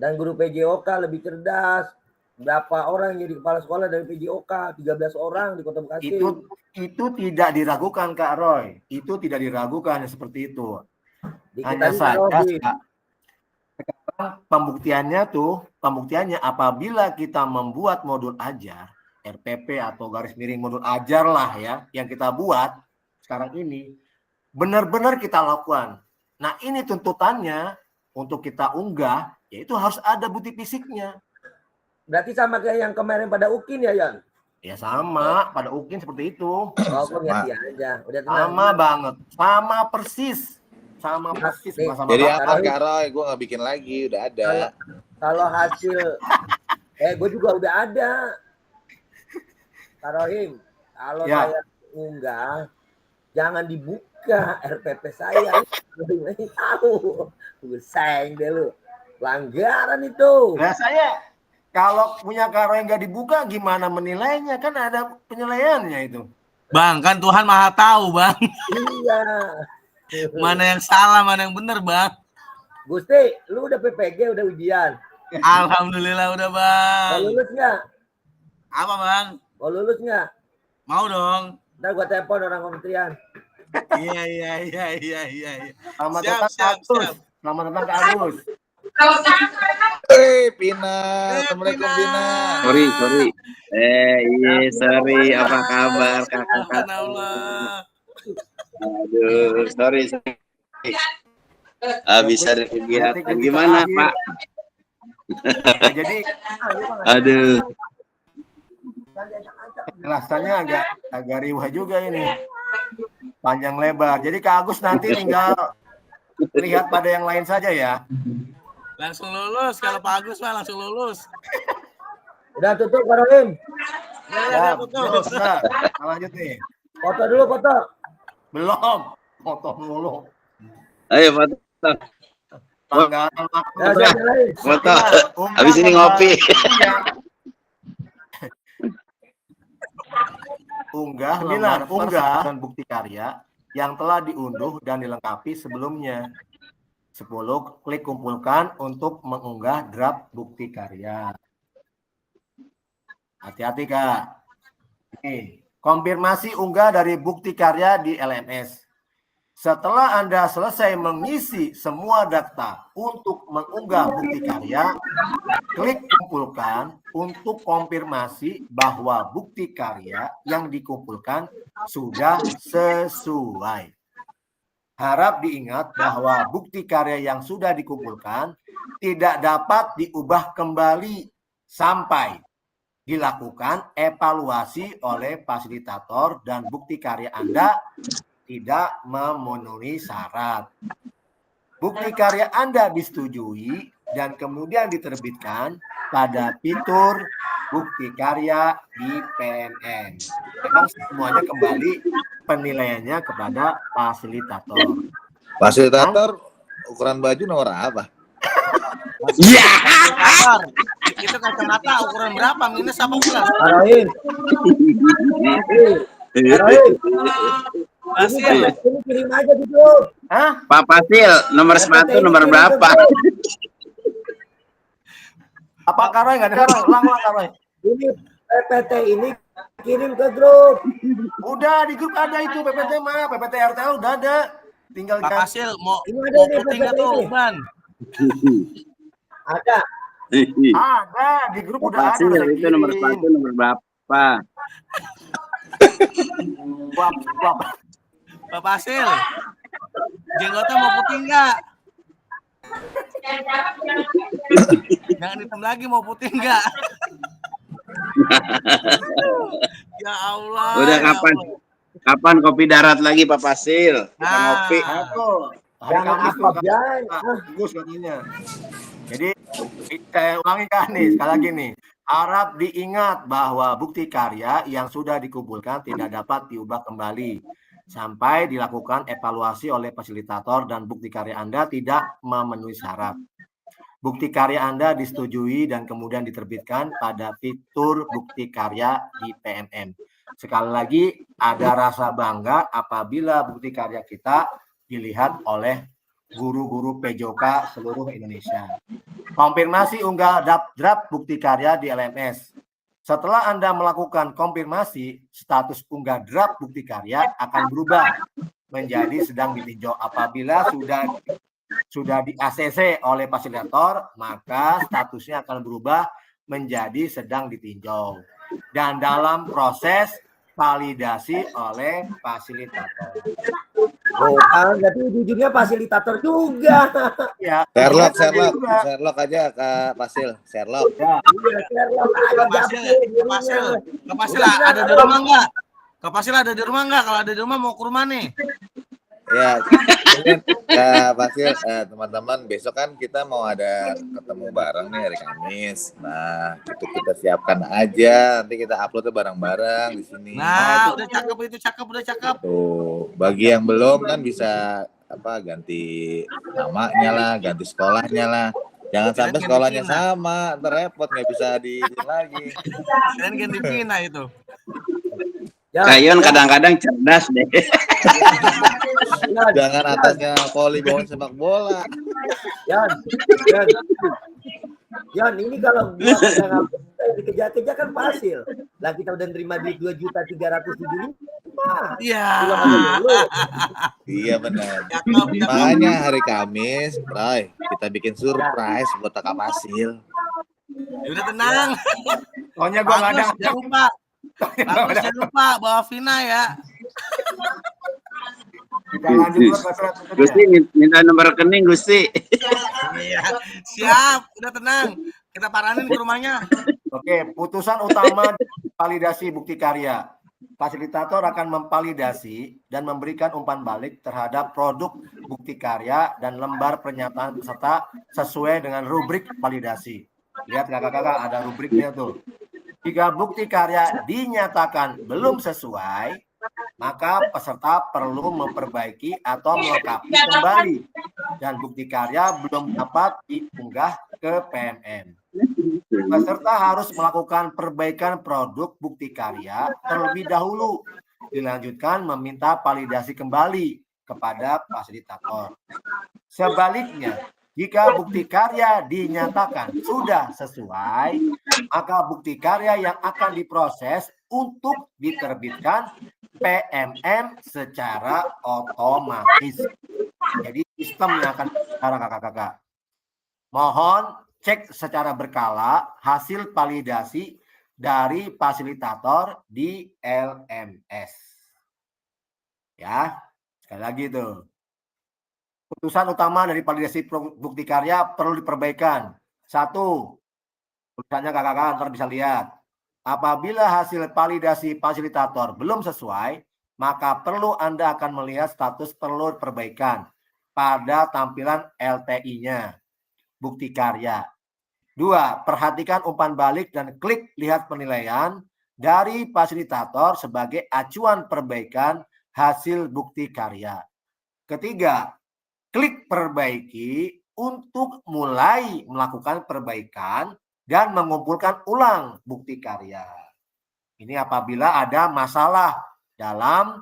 Dan guru PJOK lebih cerdas. Berapa orang yang jadi kepala sekolah dari PJOK? 13 orang di Kota Bekasi. Itu tidak diragukan Kak Roy. Itu tidak diragukan seperti itu. Hanya saja sekarang pembuktiannya apabila kita membuat modul ajar, RPP atau garis miring modul ajar lah ya, yang kita buat sekarang ini, benar-benar kita lakukan. Nah ini tuntutannya untuk kita unggah, yaitu harus ada bukti fisiknya. Berarti sama kayak yang kemarin pada Ukin ya, Yan? Ya sama, pada Ukin seperti itu. Oh, ngerti aja. Udah tenang. Sama banget, sama persis. Sama persis. Sama Jadi aman Kak Roy, gue nggak bikin lagi, udah ada. Kalau hasil, gue juga udah ada. Kak Rohim, kalau saya unggah, jangan dibuka RPP saya. Ini tahu. Gue sayang deh lu. Pelanggaran itu. Nah saya kalau punya karo yang nggak dibuka, gimana menilainya? Kan ada penilaiannya itu. Bang, kan Tuhan Maha tahu, Bang. Iya. Mana yang salah, mana yang benar, Bang. Gusti, lu udah PPG, udah ujian? Alhamdulillah udah, Bang. Mau lulus nggak? Apa, Bang? Mau lulus nggak? Mau dong. Ntar gua telepon orang kementerian. Iya. Selamat datang Kak Agus. Selamat datang Kak Agus. Pina, assalamualaikum Pina. Sorry. Iya sorry. Apa kabar kakak? Aduh, sorry. Habis ada kegiatan gimana Pak? Jadi, aduh. Jelasannya agak riwah juga ini. Panjang lebar. Jadi Kak Agus nanti tinggal lihat pada yang lain saja ya. Langsung lulus, kalau Pak Agus mah langsung lulus. Udah tutup, Kak Rohim. Ya, tutup. Nah, lanjut nih. Foto dulu, foto. Belum. Foto dulu. Ayo foto. Pelanggaran Foto. Habis ini ngopi. Unggah dan bukti karya yang telah diunduh dan dilengkapi sebelumnya. 10. Klik kumpulkan untuk mengunggah draft bukti karya. Hati-hati Kak. Konfirmasi unggah dari bukti karya di LMS. Setelah Anda selesai mengisi semua data untuk mengunggah bukti karya, klik kumpulkan untuk konfirmasi bahwa bukti karya yang dikumpulkan sudah sesuai. Harap diingat bahwa bukti karya yang sudah dikumpulkan tidak dapat diubah kembali sampai dilakukan evaluasi oleh fasilitator dan bukti karya Anda tidak memenuhi syarat. Bukti karya Anda disetujui dan kemudian diterbitkan pada fitur bukti karya di PNM. Memang semuanya kembali penilaiannya kepada fasilitator. Fasilitator ukuran baju nomor apa? Iya. Itu kacamata ukuran berapa? Minus apa plus? Rohim. Fasil. Ini kirim aja dulu. Hah? Pak Fasil, nomor sepatu nomor berapa? Apa Karoy nggak ada ulang Karoy? Ini PPT ini kirim ke grup. Udah di grup ada itu PPT mah, PPT RTL udah ada. Tinggal Pak Fasil mau ada ini putih nggak tuh, Ban? Ada. Ada di grup Pak udah ada. Fasil itu nomor sepatu nomor berapa? Pak Fasil, jenggotnya mau putih nggak? Jangan hitam lagi, mau putih nggak? Ya Allah. Udah ya kapan? Allah. Kapan kopi darat lagi Pak Fasil? Kita ngopi. Hari Kamis tuh bagus katanya. Jadi saya ulangi kan nih sekali lagi nih. Harap diingat bahwa bukti karya yang sudah dikumpulkan tidak dapat diubah kembali sampai dilakukan evaluasi oleh fasilitator dan bukti karya Anda tidak memenuhi syarat. Bukti karya Anda disetujui dan kemudian diterbitkan pada fitur bukti karya di PNM. Sekali lagi, ada rasa bangga apabila bukti karya kita dilihat oleh guru-guru PJOK seluruh Indonesia. Konfirmasi unggah draft bukti karya di LMS. Setelah Anda melakukan konfirmasi, status unggah draft bukti karya akan berubah menjadi sedang ditinjau. Apabila sudah di ACC oleh fasilitator, maka statusnya akan berubah menjadi sedang ditinjau dan dalam proses validasi oleh fasilitator. Oh, berarti ujungnya fasilitator juga. Ya, Sherlock aja Kak Pasil, Sherlock. ya. Kak Pasil ada di rumah enggak? Kak Pasil ada di rumah enggak? Kalau ada di rumah mau ke rumah nih. Ya, Kak Pasil, teman-teman, besok kan kita mau ada ketemu bareng nih hari Kamis. Nah, itu kita siapkan aja, nanti kita uploadnya bareng-bareng di sini. Nah, udah cakep itu, udah cakep. Tuh, bagi yang belum kan bisa ganti namanya lah, ganti sekolahnya lah. Jangan sampai sekolahnya sama, ntar repot nggak bisa di lagi. Dan ganti Pina itu. Kayon kadang-kadang cerdas deh. Jangan atasnya voli, bawahnya sepak bola. Yan, ini kalau gua kadang dikejar-kejar kan Pasil. Lah kita udah nerima duit 2.375.000. Iya. Iya benar. Makanya hari Kamis, Roy, kita bikin surprise buat Kak Pasil. Ya udah tenang. Pokoknya gua nggak ada. Jangan lupa. Jangan lupa bawa Vina ya. Kita lanjut ke Gusti minta nomor rekening Gusti. Iya, siap, udah tenang. Kita paranin ke rumahnya. Oke, putusan utama validasi bukti karya. Fasilitator akan memvalidasi dan memberikan umpan balik terhadap produk bukti karya dan lembar pernyataan peserta sesuai dengan rubrik validasi. Lihat kakak-kakak, ada rubriknya tuh. Jika bukti karya dinyatakan belum sesuai, maka peserta perlu memperbaiki atau melengkapi kembali dan bukti karya belum dapat diunggah ke PMM. Peserta harus melakukan perbaikan produk bukti karya terlebih dahulu, dilanjutkan meminta validasi kembali kepada fasilitator. Sebaliknya, jika bukti karya dinyatakan sudah sesuai, maka bukti karya yang akan diproses untuk diterbitkan PMM secara otomatis. Jadi sistem yang akan secara kakak-kakak. Mohon cek secara berkala hasil validasi dari fasilitator di LMS. Ya, sekali lagi tuh. Putusan utama dari validasi bukti karya perlu diperbaikan. 1. Tulisannya kakak-kakak ntar bisa lihat. Apabila hasil validasi fasilitator belum sesuai, maka perlu Anda akan melihat status perlu perbaikan pada tampilan LTI-nya, bukti karya. 2. Perhatikan umpan balik dan klik lihat penilaian dari fasilitator sebagai acuan perbaikan hasil bukti karya. Ketiga, klik perbaiki untuk mulai melakukan perbaikan dan mengumpulkan ulang bukti karya. Ini apabila ada masalah dalam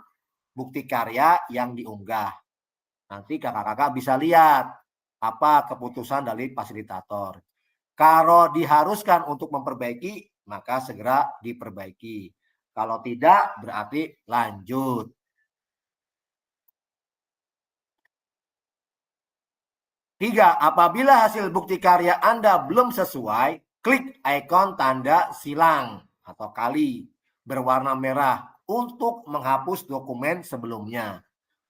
bukti karya yang diunggah. Nanti kakak-kakak bisa lihat apa keputusan dari fasilitator. Kalau diharuskan untuk memperbaiki, maka segera diperbaiki. Kalau tidak, berarti lanjut. Tiga, apabila hasil bukti karya Anda belum sesuai, klik ikon tanda silang atau kali berwarna merah untuk menghapus dokumen sebelumnya.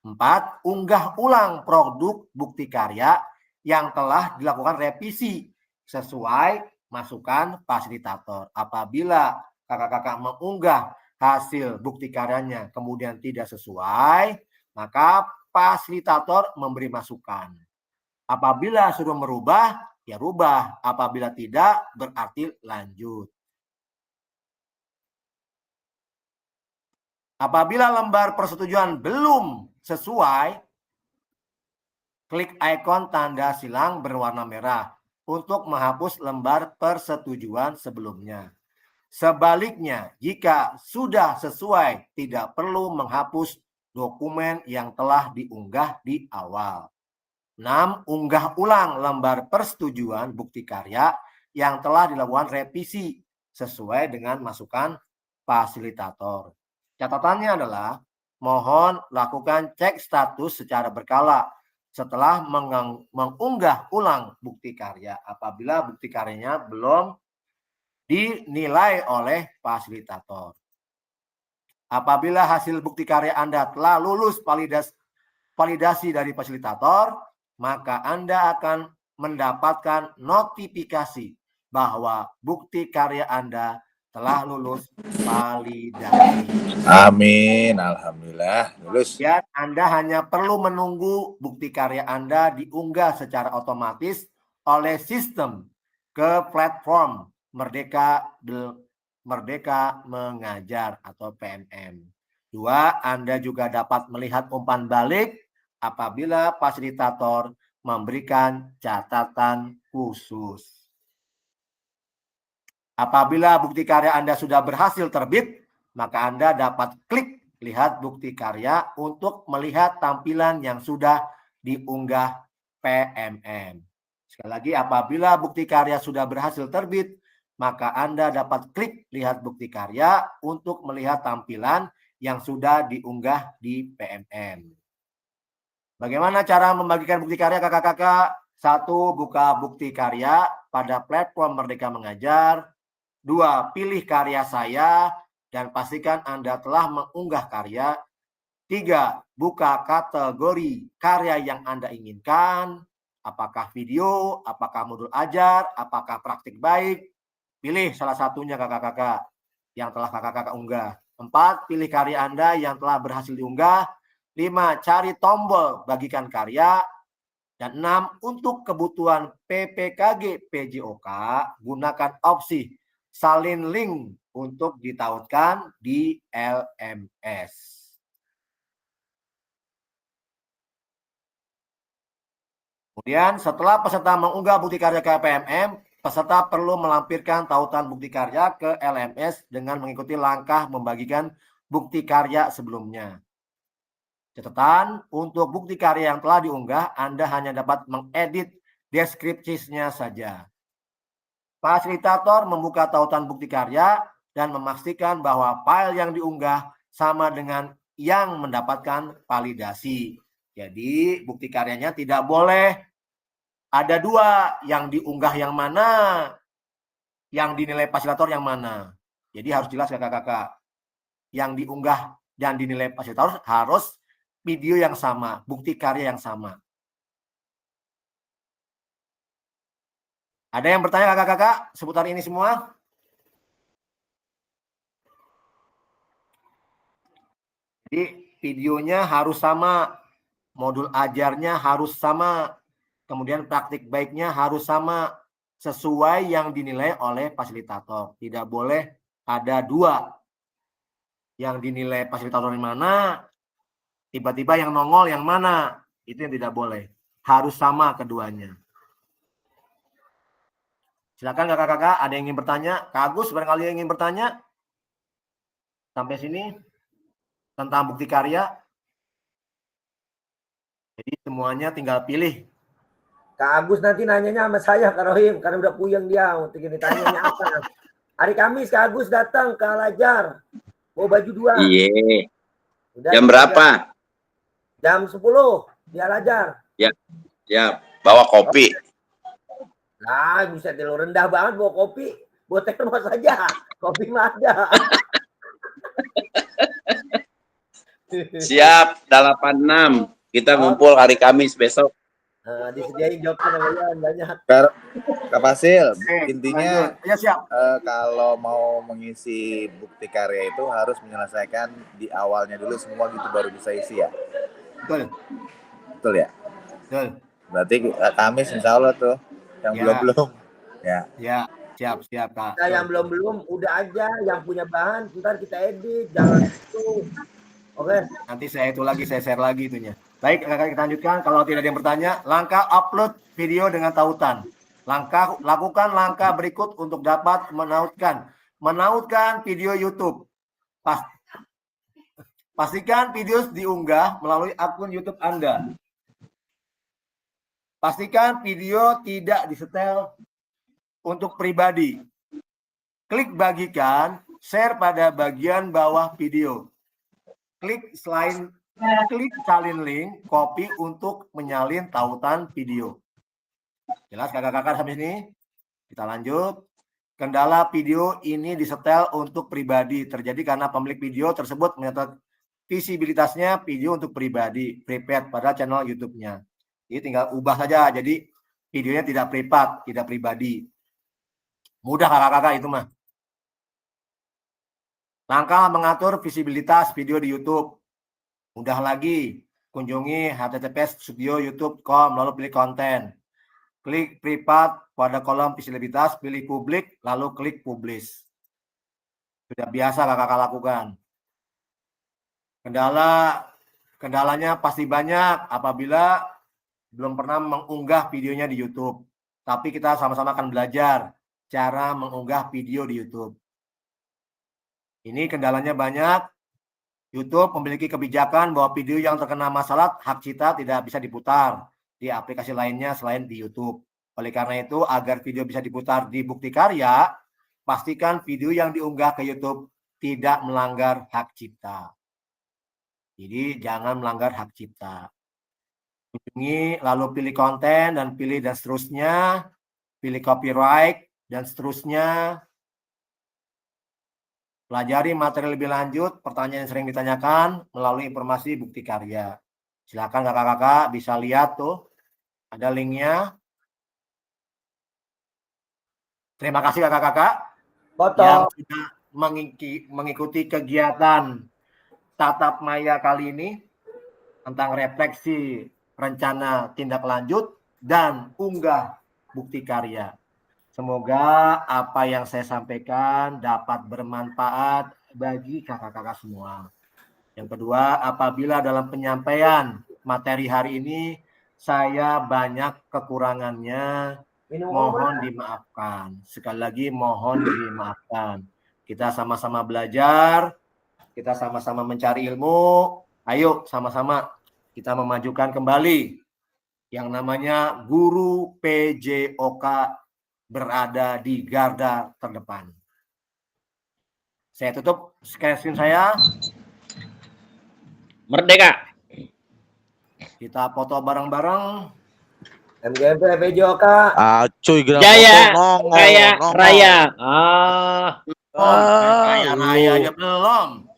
4. Unggah ulang produk bukti karya yang telah dilakukan revisi sesuai masukan fasilitator. Apabila kakak-kakak mengunggah hasil bukti karyanya kemudian tidak sesuai, maka fasilitator memberi masukan. Apabila sudah merubah, ya rubah. Apabila tidak, berarti lanjut. Apabila lembar persetujuan belum sesuai, klik ikon tanda silang berwarna merah untuk menghapus lembar persetujuan sebelumnya. Sebaliknya, jika sudah sesuai, tidak perlu menghapus dokumen yang telah diunggah di awal. 6. Unggah ulang lembar persetujuan bukti karya yang telah dilakukan revisi sesuai dengan masukan fasilitator. Catatannya adalah mohon lakukan cek status secara berkala setelah mengunggah ulang bukti karya apabila bukti karyanya belum dinilai oleh fasilitator. Apabila hasil bukti karya Anda telah lulus validasi dari fasilitator, maka Anda akan mendapatkan notifikasi bahwa bukti karya Anda telah lulus validasi. Amin, alhamdulillah lulus. Dan Anda hanya perlu menunggu bukti karya Anda diunggah secara otomatis oleh sistem ke platform Merdeka Mengajar atau PMM. 2. Anda juga dapat melihat umpan balik apabila fasilitator memberikan catatan khusus. Apabila bukti karya Anda sudah berhasil terbit, maka Anda dapat klik lihat bukti karya untuk melihat tampilan yang sudah diunggah PMM. Sekali lagi, apabila bukti karya sudah berhasil terbit, maka Anda dapat klik lihat bukti karya untuk melihat tampilan yang sudah diunggah di PMM. Bagaimana cara membagikan bukti karya kakak-kakak? 1. Buka bukti karya pada platform Merdeka Mengajar. 2. Pilih karya saya dan pastikan Anda telah mengunggah karya. 3. Buka kategori karya yang Anda inginkan. Apakah video, apakah modul ajar, apakah praktik baik. Pilih salah satunya kakak-kakak yang telah kakak-kakak unggah. 4. Pilih karya Anda yang telah berhasil diunggah. 5. Cari tombol bagikan karya. Dan 6. Untuk kebutuhan PPKG PJOK, gunakan opsi salin link untuk ditautkan di LMS. Kemudian setelah peserta mengunggah bukti karya ke PMM, peserta perlu melampirkan tautan bukti karya ke LMS dengan mengikuti langkah membagikan bukti karya sebelumnya. Catatan, untuk bukti karya yang telah diunggah, Anda hanya dapat mengedit deskripsinya saja. Fasilitator membuka tautan bukti karya dan memastikan bahwa file yang diunggah sama dengan yang mendapatkan validasi. Jadi bukti karyanya tidak boleh ada dua, yang diunggah yang mana, yang dinilai fasilitator yang mana. Jadi harus jelas kakak-kakak. Yang diunggah dan dinilai fasilitator harus video yang sama, bukti karya yang sama. Ada yang bertanya kakak-kakak seputar ini semua? Jadi videonya harus sama, modul ajarnya harus sama, kemudian praktik baiknya harus sama, sesuai yang dinilai oleh fasilitator. Tidak boleh ada dua. Yang dinilai fasilitator yang mana, tiba-tiba yang nongol yang mana, itu yang tidak boleh. Harus sama keduanya. Silakan kakak-kakak, ada yang ingin bertanya? Kak Agus, barangkali yang ingin bertanya? Sampai sini tentang bukti karya. Jadi semuanya tinggal pilih. Kak Agus nanti nanyanya sama saya, Kak Rohim, karena udah puyeng dia. Untuk ini tanyanya apa? Hari Kamis Kak Agus datang ke Al-Azhar. Mau baju 2. Iya. Udah, Jam berapa? Jam 10 di Al-Azhar. Ya, bawa kopi. Nah, bisa lo rendah banget bawa kopi. Bawa termos saja. Kopi mah ada. Siap, 86. Kita ngumpul hari Kamis besok. Disediain jawabnya banyak. Kak Fasil, intinya ya siap. Kalau mau mengisi bukti karya itu harus menyelesaikan di awalnya dulu semua gitu baru bisa isi ya. Betul. Betul ya? Betul. Berarti Kamis insya Allah tuh yang belum. Ya. Ya, siap Kak. Nah, yang belum udah aja, yang punya bahan ntar kita edit, jangan itu. Oke. Nanti saya share lagi itunya. Baik, kakak kita lanjutkan. Kalau tidak ada yang bertanya, langkah upload video dengan tautan. Lakukan langkah berikut untuk dapat menautkan video YouTube. Pastikan video diunggah melalui akun YouTube Anda. Pastikan video tidak disetel untuk pribadi. Klik bagikan, share pada bagian bawah video. Klik salin link, copy untuk menyalin tautan video. Jelas kakak-kakak sampai sini? Kita lanjut. Kendala video ini disetel untuk pribadi terjadi karena pemilik video tersebut menyatakan visibilitasnya video untuk pribadi, prepaid pada channel YouTube-nya. Jadi tinggal ubah saja, jadi videonya tidak privat, tidak pribadi. Mudah kakak-kakak itu mah. Langkah mengatur visibilitas video di YouTube. Mudah lagi, kunjungi https://youtube.com lalu pilih konten. Klik privat pada kolom visibilitas, pilih publik, lalu klik publish. Sudah biasa kakak-kakak lakukan. Kendalanya pasti banyak apabila belum pernah mengunggah videonya di YouTube. Tapi kita sama-sama akan belajar cara mengunggah video di YouTube. Ini kendalanya banyak. YouTube memiliki kebijakan bahwa video yang terkena masalah hak cipta tidak bisa diputar di aplikasi lainnya selain di YouTube. Oleh karena itu, agar video bisa diputar di Bukti Karya, pastikan video yang diunggah ke YouTube tidak melanggar hak cipta. Jadi jangan melanggar hak cipta. Kunjungi, lalu pilih konten dan pilih dan seterusnya, pilih copyright dan seterusnya. Pelajari materi lebih lanjut, pertanyaan yang sering ditanyakan melalui informasi Bukti Karya. Silakan kakak-kakak bisa lihat tuh, ada linknya. Terima kasih kakak-kakak yang sudah mengikuti kegiatan Tatap Maya kali ini tentang refleksi rencana tindak lanjut dan unggah Bukti Karya. Semoga apa yang saya sampaikan dapat bermanfaat bagi kakak-kakak semua. Yang kedua, apabila dalam penyampaian materi hari ini saya banyak kekurangannya, mohon dimaafkan. Sekali lagi mohon dimaafkan. Kita sama-sama belajar, kita sama-sama mencari ilmu. Ayo sama-sama kita memajukan kembali yang namanya guru PJOK berada di garda terdepan. Saya tutup screen saya. Merdeka. Kita foto bareng-bareng. MGMP PJOK. Cuy, Jaya, Kaya Raya. Kaya Raya aja belum.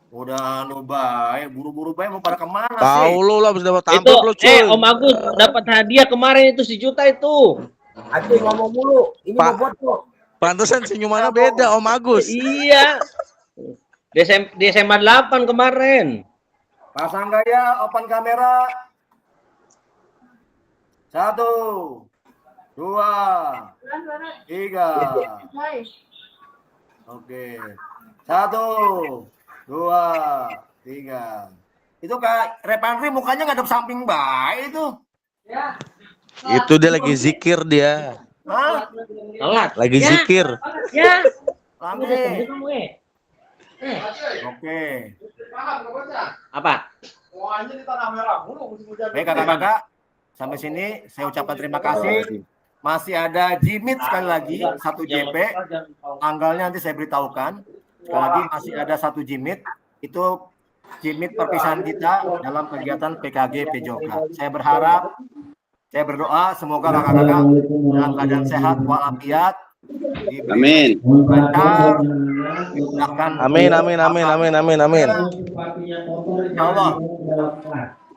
Udah baik, buru-buru baik mau pada kemana sih? Tahu lu lah, bisa dapat tampil Itu, lu, cuy. Om Agus dapat hadiah kemarin itu 1 juta itu. Aceh ngomong mulu. Ini mau foto. Pantesan senyumannya beda, Om Agus. Iya. Di SMA 8 kemarin. Pasang gaya, open kamera. 1, 2, 3. Oke. 1, 2, 3. Itu Kak Repanri mukanya ngadep samping baik itu. Ya. Itu dia lagi zikir dia. Hah? Telat. Lagi zikir. Ya. Rame. Oke. Apa? Baik kakak-kakak, sampai sini saya ucapkan terima kasih. Masih ada Jimit sekali lagi, 1 JP. Tanggalnya nanti saya beritahukan. Sekali lagi masih ada 1 Jimit. Itu Jimit perpisahan kita dalam kegiatan PKG PJOK. Saya berharap, saya berdoa semoga kakak-kakak dalam keadaan sehat walafiat. Amin. Lancar, dimudahkan. Amin, amin, amin, amin, amin, amin. Insyaallah.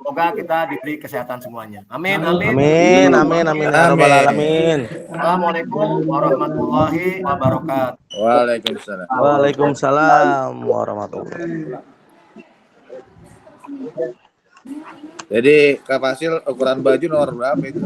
Semoga kita diberi kesehatan semuanya. Amin, amin. Amin, amin, amin, ya rabbal alamin. Assalamualaikum warahmatullahi wabarakatuh. Waalaikumsalam. Waalaikumsalam warahmatullahi. Jadi Kak Fasil ukuran baju nomor berapa itu?